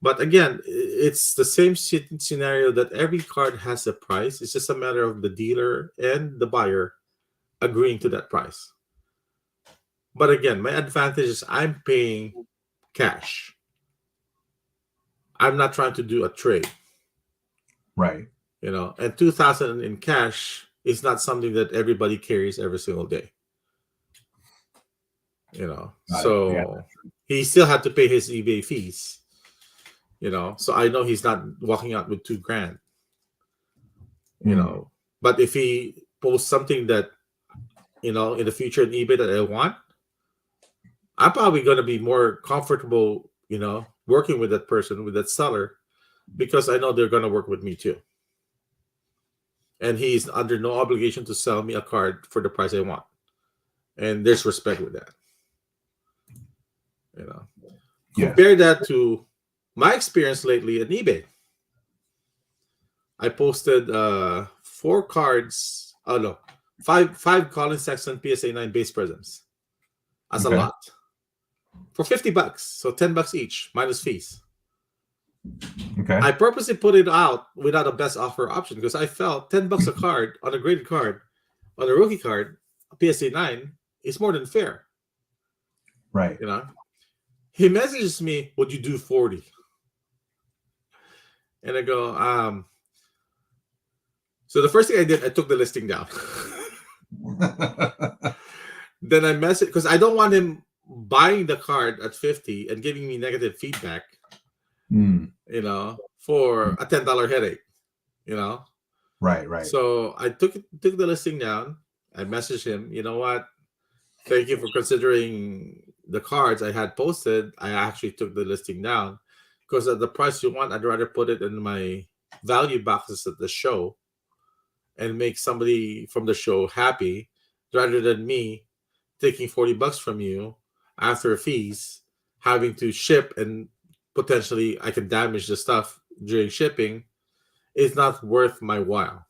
But again, it's the same scenario that every card has a price. It's just a matter of the dealer and the buyer agreeing to that price. But again, my advantage is I'm paying cash. I'm not trying to do a trade. Right. And 2,000 in cash is not something that everybody carries every single day. So he still had to pay his eBay fees. So I know he's not walking out with $2,000. But if he posts something that in the future in eBay that I want, I'm probably going to be more comfortable, working with that person, with that seller, because I know they're going to work with me too. and he's under no obligation to sell me a card for the price I want. And there's respect with that. You know, compare that to my experience lately at eBay. I posted 4 cards. Oh no, five Colin Sexton PSA 9 base prisms as a lot for $50, so $10 each minus fees. Okay. I purposely put it out without a best offer option because I felt $10 a card on a graded card, on a rookie card, a PSA 9 is more than fair. Right. You know, he messages me, "Would you do 40?" And I go, so the first thing I did, I took the listing down. Then I messaged, because I don't want him buying the card at 50 and giving me negative feedback, you know, for a $10 headache, you know. Right. So I took the listing down. I messaged him, "You know what? Thank you for considering the cards I had posted. I actually took the listing down because at the price you want, I'd rather put it in my value boxes at the show and make somebody from the show happy rather than me taking $40 from you after fees, having to ship, and potentially I can damage the stuff during shipping. It's not worth my while."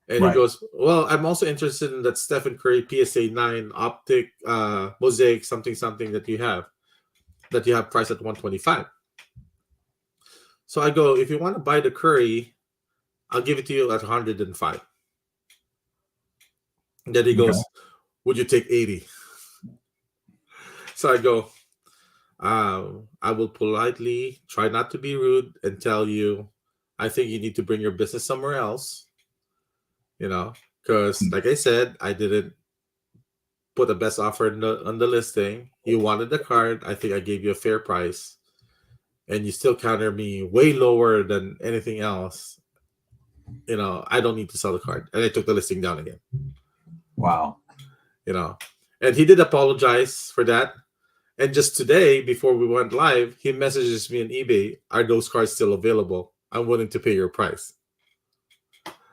And he goes, "Well, I'm also interested in that Stephen Curry PSA 9 optic mosaic something that you have priced at $125. So I go, "If you want to buy the Curry, I'll give it to you at $105. And then he goes, "Would you take 80?" So I go, "I will politely try not to be rude and tell you, I think you need to bring your business somewhere else. You know, because like I said, I didn't put the best offer on the listing. You wanted the card. I think I gave you a fair price. And you still counter me way lower than anything else. You know, I don't need to sell the card." And I took the listing down again. Wow. You know, and he did apologize for that. And just today, before we went live, he messages me on eBay, "Are those cards still available? I'm willing to pay your price."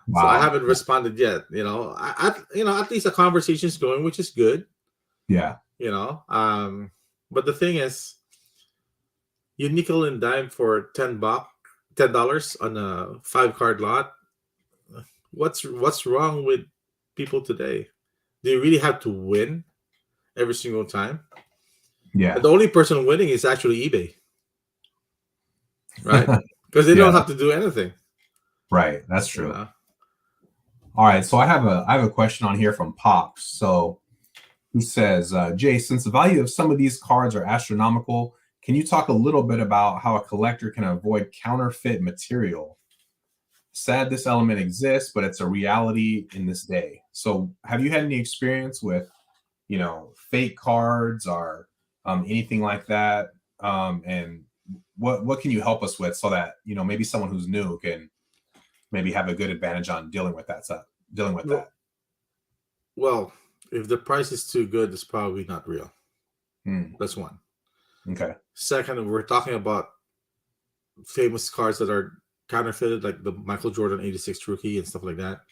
Wow. So I haven't responded yet. You know, at least a conversation's going, which is good. Yeah. You know, but the thing is, you nickel and dime for $10 on a 5-card lot. What's wrong with people today? Do you really have to win every single time? Yeah. And the only person winning is actually eBay, right? Because they don't have to do anything. Right. That's true. You know? All right. So I have a question on here from Pops. So he says, "Jay, since the value of some of these cards are astronomical, can you talk a little bit about how a collector can avoid counterfeit material? Sad this element exists, but it's a reality in this day." So have you had any experience with, you know, fake cards or anything like that? And what can you help us with so that, you know, maybe someone who's new can maybe have a good advantage on dealing with that stuff, that? Well, if the price is too good, it's probably not real. That's one. Okay. Second, we're talking about famous cards that are counterfeited, like the Michael Jordan 86 rookie and stuff like that.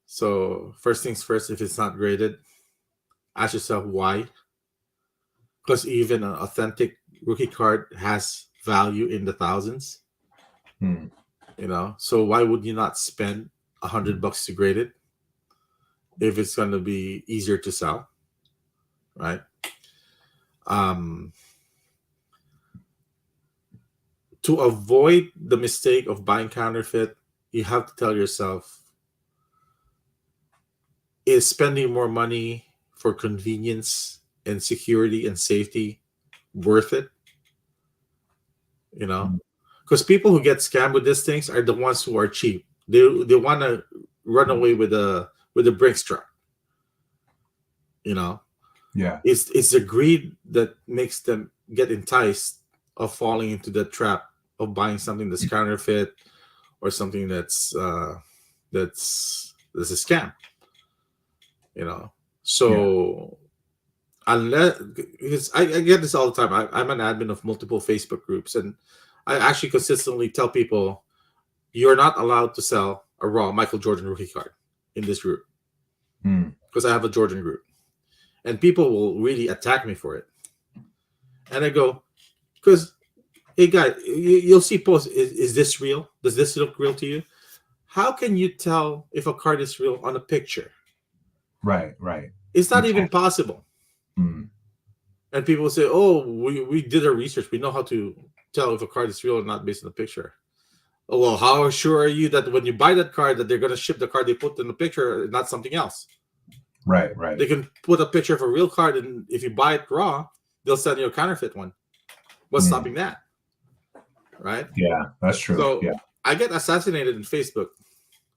So first things first, if it's not graded, ask yourself why. Because even an authentic rookie card has value in the thousands. You know, so why would you not spend $100 to grade it if it's going to be easier to sell, right? To avoid the mistake of buying counterfeit, you have to tell yourself, is spending more money for convenience and security and safety worth it? You know, because people who get scammed with these things are the ones who are cheap. They want to run away with the Brinks truck. You know, it's the greed that makes them get enticed of falling into the trap of buying something that's counterfeit or something that's a scam. You know, so unless, because I get this all the time. I'm an admin of multiple Facebook groups, and I actually consistently tell people, you're not allowed to sell a raw Michael Jordan rookie card in this group Hmm. because I have a Jordan group, and people will really attack me for it. And I go, because hey, guy, you'll see posts. Is this real? Does this look real to you? How can you tell if a card is real on a picture? Right. It's not You even can't. possible. Hmm. And people say, "Oh, we did our research. We know how to tell if a card is real or not based on the picture." Oh, well, how sure are you that when you buy that card that they're going to ship the card they put in the picture, not something else? Right. They can put a picture of a real card, and if you buy it raw, they'll send you a counterfeit one. What's Hmm. stopping that? Right? Yeah, that's true. So Yeah. I get assassinated in Facebook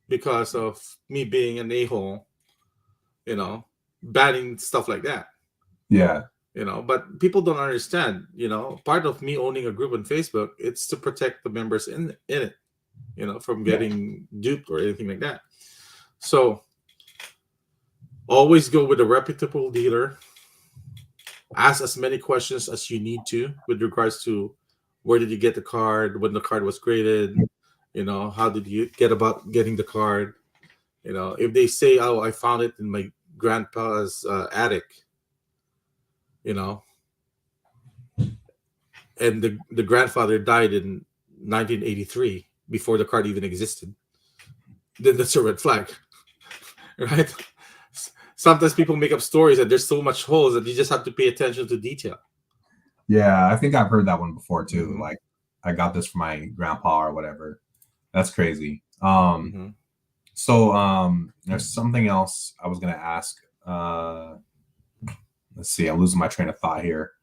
because of me being an a-hole, banning stuff like that. Yeah. But people don't understand, part of me owning a group on Facebook, it's to protect the members in it, from getting duped or anything like that. So always go with a reputable dealer. Ask as many questions as you need to with regards to where did you get the card, when the card was graded, how did you get about getting the card. If they say, oh, I found it in my grandpa's attic, and the grandfather died in 1983 before the card even existed, then that's a red flag. Right? Sometimes people make up stories and there's so much holes that you just have to pay attention to detail. Yeah, I think I've heard that one before too. Mhm. Like, I got this from my grandpa or whatever. That's crazy. So there's something else I was gonna ask. Let's see, I'm losing my train of thought here.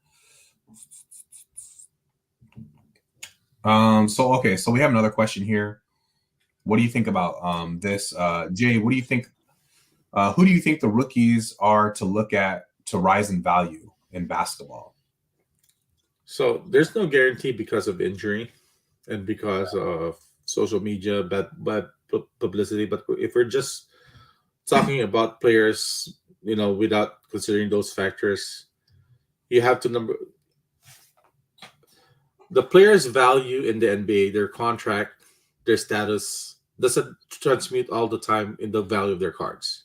So we have another question here. What do you think about this? Jay, what do you think? Who do you think the rookies are to look at to rise in value in basketball? So there's no guarantee because of injury and because of social media, bad publicity. But if we're just talking about players, without considering those factors, you have to the players' value in the NBA, their contract, their status doesn't transmute all the time in the value of their cards.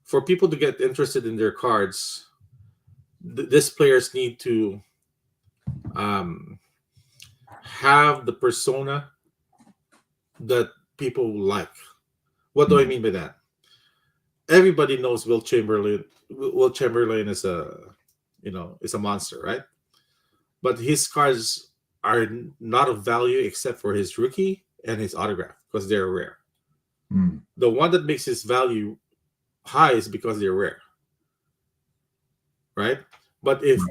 For people to get interested in their cards, these players need to have the persona that people like. What do I mean by that? Everybody knows Will Chamberlain. Will Chamberlain is is a monster, right? But his cards are not of value except for his rookie and his autograph because they're rare. The one that makes his value high is because they're rare, right? But if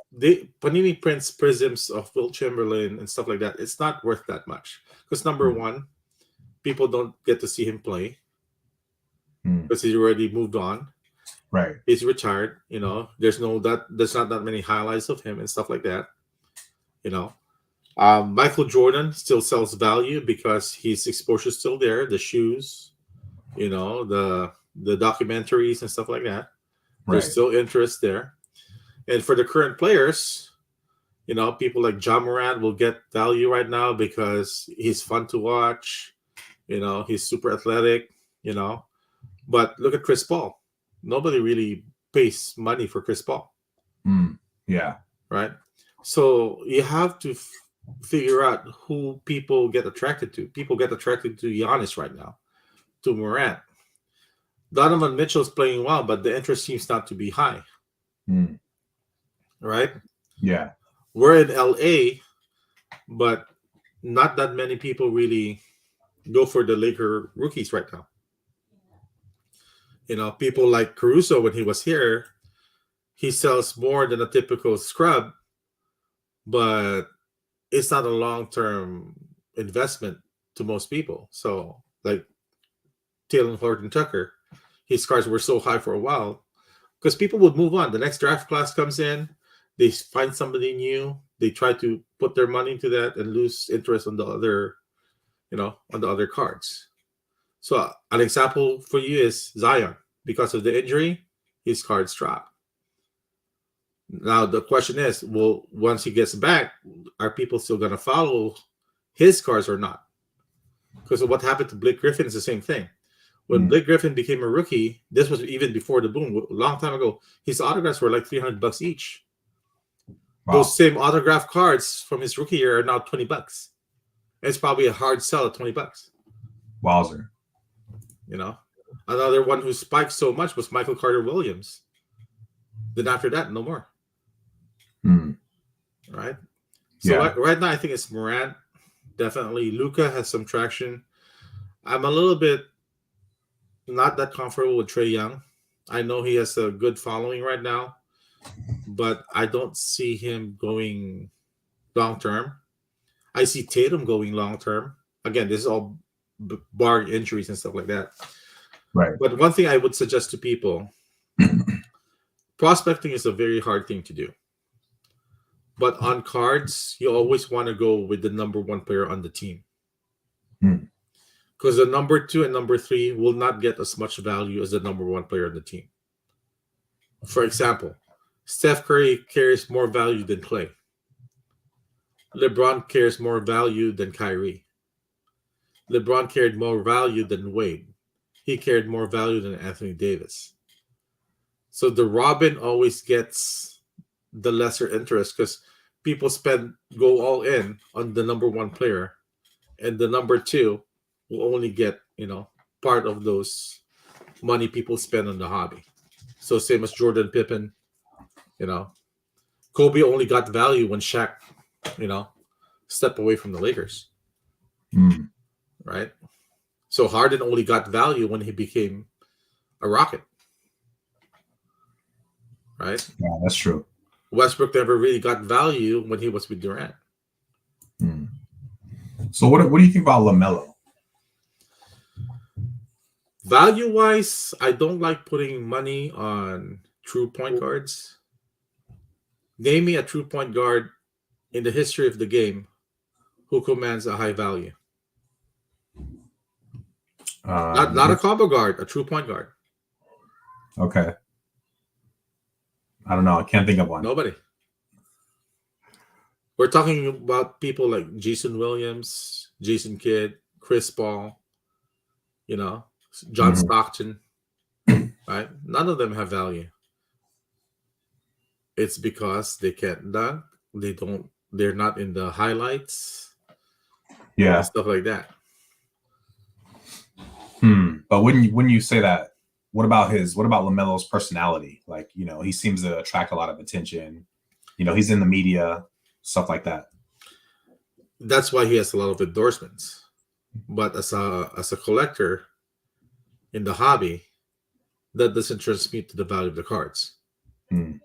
Panini prints prisms of Will Chamberlain and stuff like that, it's not worth that much because number one, people don't get to see him play because he's already moved on. Right. He's retired. There's not that many highlights of him and stuff like that. Michael Jordan still sells value because his exposure is still there. The shoes, the documentaries and stuff like that. There's still interest there. And for the current players, people like John Morant will get value right now because he's fun to watch. He's super athletic. But look at Chris Paul. Nobody really pays money for Chris Paul. Yeah. Right. So you have to figure out who people get attracted to. People get attracted to Giannis right now, to Morant. Donovan Mitchell's playing well, but the interest seems not to be high. Right? Yeah. We're in LA, but not that many people really go for the Laker rookies right now. People like Caruso, when he was here, he sells more than a typical scrub, but it's not a long-term investment to most people. So, like Taylor Horton Tucker, his cards were so high for a while because people would move on. The next draft class comes in, they find somebody new, they try to put their money into that and lose interest on the other, on the other cards. So an example for you is Zion. Because of the injury, his cards drop. Now the question is, well, once he gets back, are people still going to follow his cards or not? Because of what happened to Blake Griffin is the same thing. When Blake Griffin became a rookie, this was even before the boom, a long time ago. His autographs were like $300 each. Wow. Those same autograph cards from his rookie year are now $20. It's probably a hard sell at $20. Wowzer. You know, another one who spiked so much was Michael Carter Williams. Then after that, no more. Right. So right now, I think it's Morant. Definitely, Luka has some traction. I'm a little bit not that comfortable with Trae Young. I know he has a good following right now, but I don't see him going long term. I see Tatum going long term. Again, this is all barring injuries and stuff like that. Right. But one thing I would suggest to people, prospecting is a very hard thing to do. But on cards, you always want to go with the number one player on the team. Because the number 2 and number 3 will not get as much value as the number 1 player on the team. For example, Steph Curry carries more value than Klay. LeBron carries more value than Kyrie. LeBron carried more value than Wade. He carried more value than Anthony Davis. So the Robin always gets the lesser interest because people go all in on the number 1 player, and the number 2 will only get, part of those money people spend on the hobby. So same as Jordan Pippen, Kobe only got value when Shaq, stepped away from the Lakers. Right? So Harden only got value when he became a Rocket. Right? Yeah, that's true. Westbrook never really got value when he was with Durant. So what do you think about LaMelo? Value-wise, I don't like putting money on true point guards. Name me a true point guard in the history of the game who commands a high value. Not a combo guard, a true point guard. Okay. I don't know. I can't think of one. Nobody. We're talking about people like Jason Williams, Jason Kidd, Chris Paul, John Stockton, right? None of them have value. It's because they can't dunk. They're not in the highlights. Yeah. Stuff like that. But when you say that, what about LaMelo's personality? Like, he seems to attract a lot of attention. He's in the media, stuff like that. That's why he has a lot of endorsements. But as a collector in the hobby, that doesn't transmit to the value of the cards. And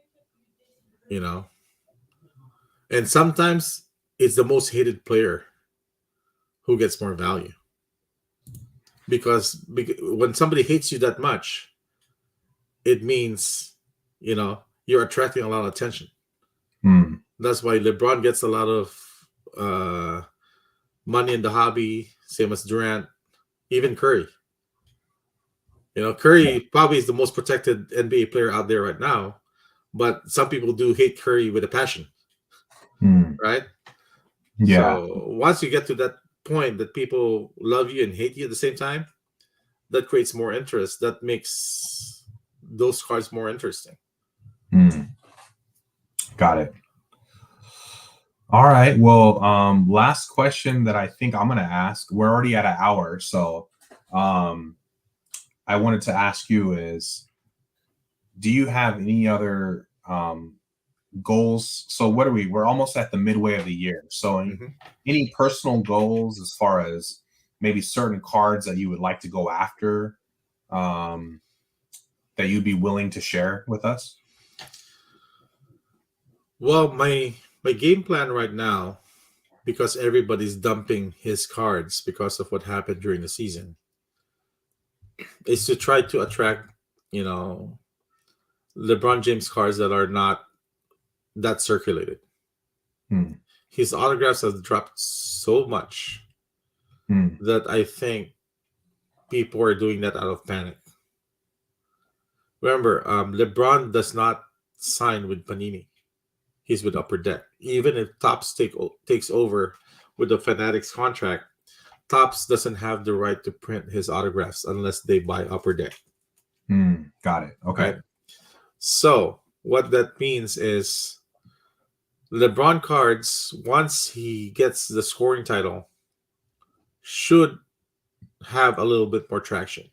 sometimes it's the most hated player who gets more value. Because when somebody hates you that much, it means, you're attracting a lot of attention. That's why LeBron gets a lot of money in the hobby, same as Durant, even Curry. Curry probably is the most protected NBA player out there right now, but some people do hate Curry with a passion, right? Yeah. So once you get to that point that people love you and hate you at the same time, that creates more interest. That makes those cards more interesting. Got it. All right. Well, last question that I think I'm going to ask. We're already at an hour, so I wanted to ask you is, do you have any other goals? So what are we? We're almost at the midway of the year. So any personal goals as far as maybe certain cards that you would like to go after, that you'd be willing to share with us? Well, my game plan right now, because everybody's dumping his cards because of what happened during the season, is to try to attract, LeBron James cards that are not that circulated. His autographs have dropped so much that I think people are doing that out of panic. Remember, LeBron does not sign with Panini. He's with Upper Deck. Even if Topps takes over with the Fanatics contract, Topps doesn't have the right to print his autographs unless they buy Upper Deck. Got it. Okay. Right? So what that means is LeBron cards, once he gets the scoring title, should have a little bit more traction.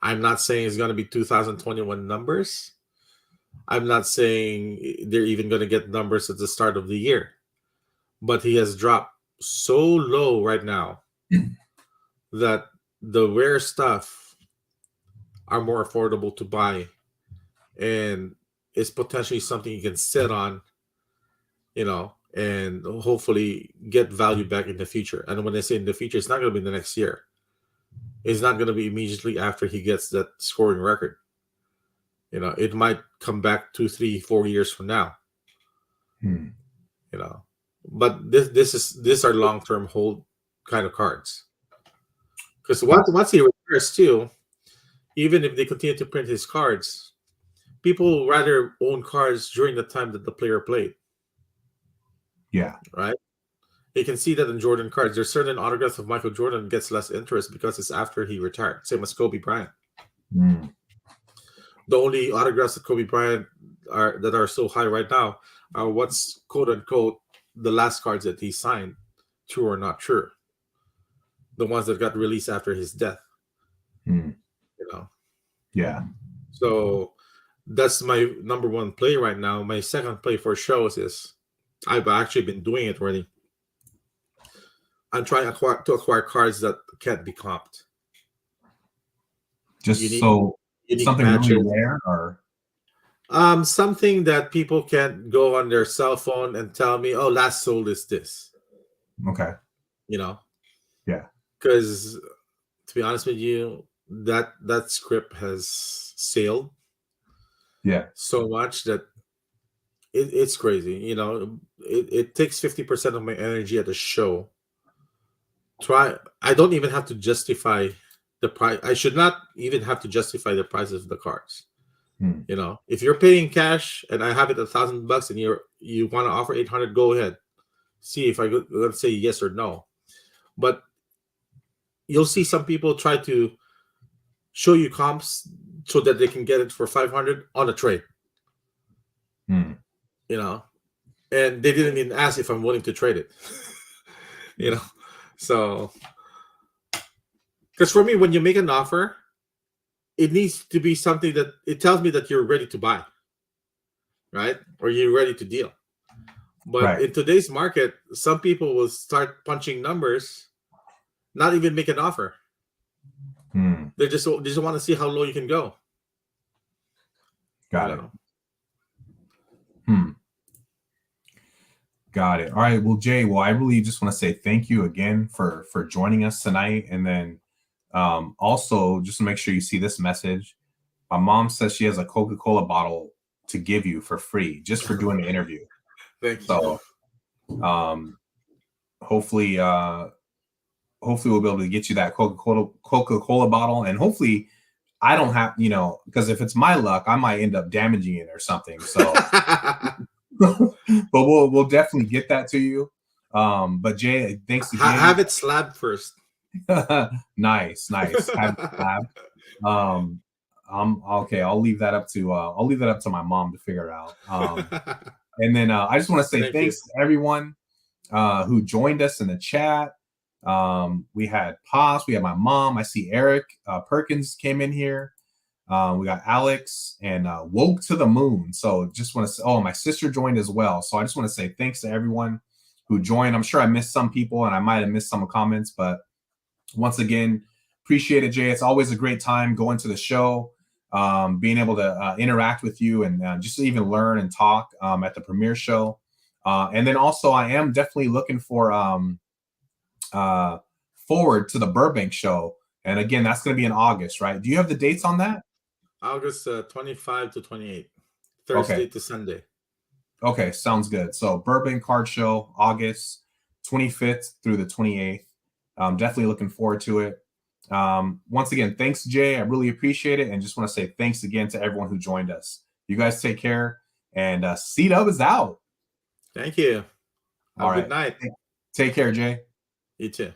I'm not saying it's going to be 2021 numbers. I'm not saying they're even going to get numbers at the start of the year. But he has dropped so low right now that the rare stuff are more affordable to buy, and it's potentially something you can sit on, and hopefully get value back in the future. And when I say in the future, it's not going to be the next year. It's not going to be immediately after he gets that scoring record. It might come back 2, 3, 4 years from now. But these are long-term hold kind of cards. Because once he retires too, even if they continue to print his cards, people rather own cards during the time that the player played. Yeah. Right? You can see that in Jordan cards. There's certain autographs of Michael Jordan gets less interest because it's after he retired. Same as Kobe Bryant. The only autographs of Kobe Bryant are so high right now are what's quote unquote the last cards that he signed, true or not true. The ones that got released after his death. Yeah. So that's my number one play right now. My second play for shows is I've actually been doing it already. I'm trying to acquire cards that can't be comped. Something really rare, or something that people can't go on their cell phone and tell me, "Oh, last sold is this." Okay. Yeah. Because to be honest with you, that script has sailed. Yeah. So much that it's crazy. It takes 50% of my energy at a show. I don't even have to justify the price. I should not even have to justify the price of the cards. If you're paying cash and I have it $1,000 and you want to offer 800, go ahead. See if let's say yes or no. But you'll see some people try to show you comps so that they can get it for 500 on a trade. And they didn't even ask if I'm willing to trade it. So, because for me, when you make an offer, it needs to be something that it tells me that you're ready to buy, right? Or you're ready to deal. But in today's market, some people will start punching numbers, not even make an offer. They just want to see how low you can go. Got it. Got it. All right. Well, Jay, I really just want to say thank you again for joining us tonight. And then also, just to make sure you see this message, my mom says she has a Coca-Cola bottle to give you for free just for doing the interview. Thank you. So hopefully we'll be able to get you that Coca-Cola bottle, and hopefully I don't have, because if it's my luck, I might end up damaging it or something. So but we'll definitely get that to you. But Jay, thanks again. Have it slabbed first. Nice. Have it slabbed. Okay. I'll leave that up to my mom to figure out. And then I just want to say thanks to everyone who joined us in the chat. We had Paz, we had my mom. I see Eric Perkins came in here. We got Alex and Woke to the Moon. So just want to say, my sister joined as well. So I just want to say thanks to everyone who joined. I'm sure I missed some people and I might have missed some comments, but once again, appreciate it, Jay. It's always a great time going to the show, being able to interact with you and just even learn and talk at the premiere show. And then also I am definitely looking for forward to the Burbank show. And again, that's going to be in August, right? Do you have the dates on that? August 25 to 28, Thursday to Sunday. Okay, sounds good. So Burbank Card Show, August 25th through the 28th. Definitely looking forward to it. Once again, thanks, Jay. I really appreciate it. And just want to say thanks again to everyone who joined us. You guys take care. And C-Dub is out. Thank you. Have a good night. Take care, Jay. You too.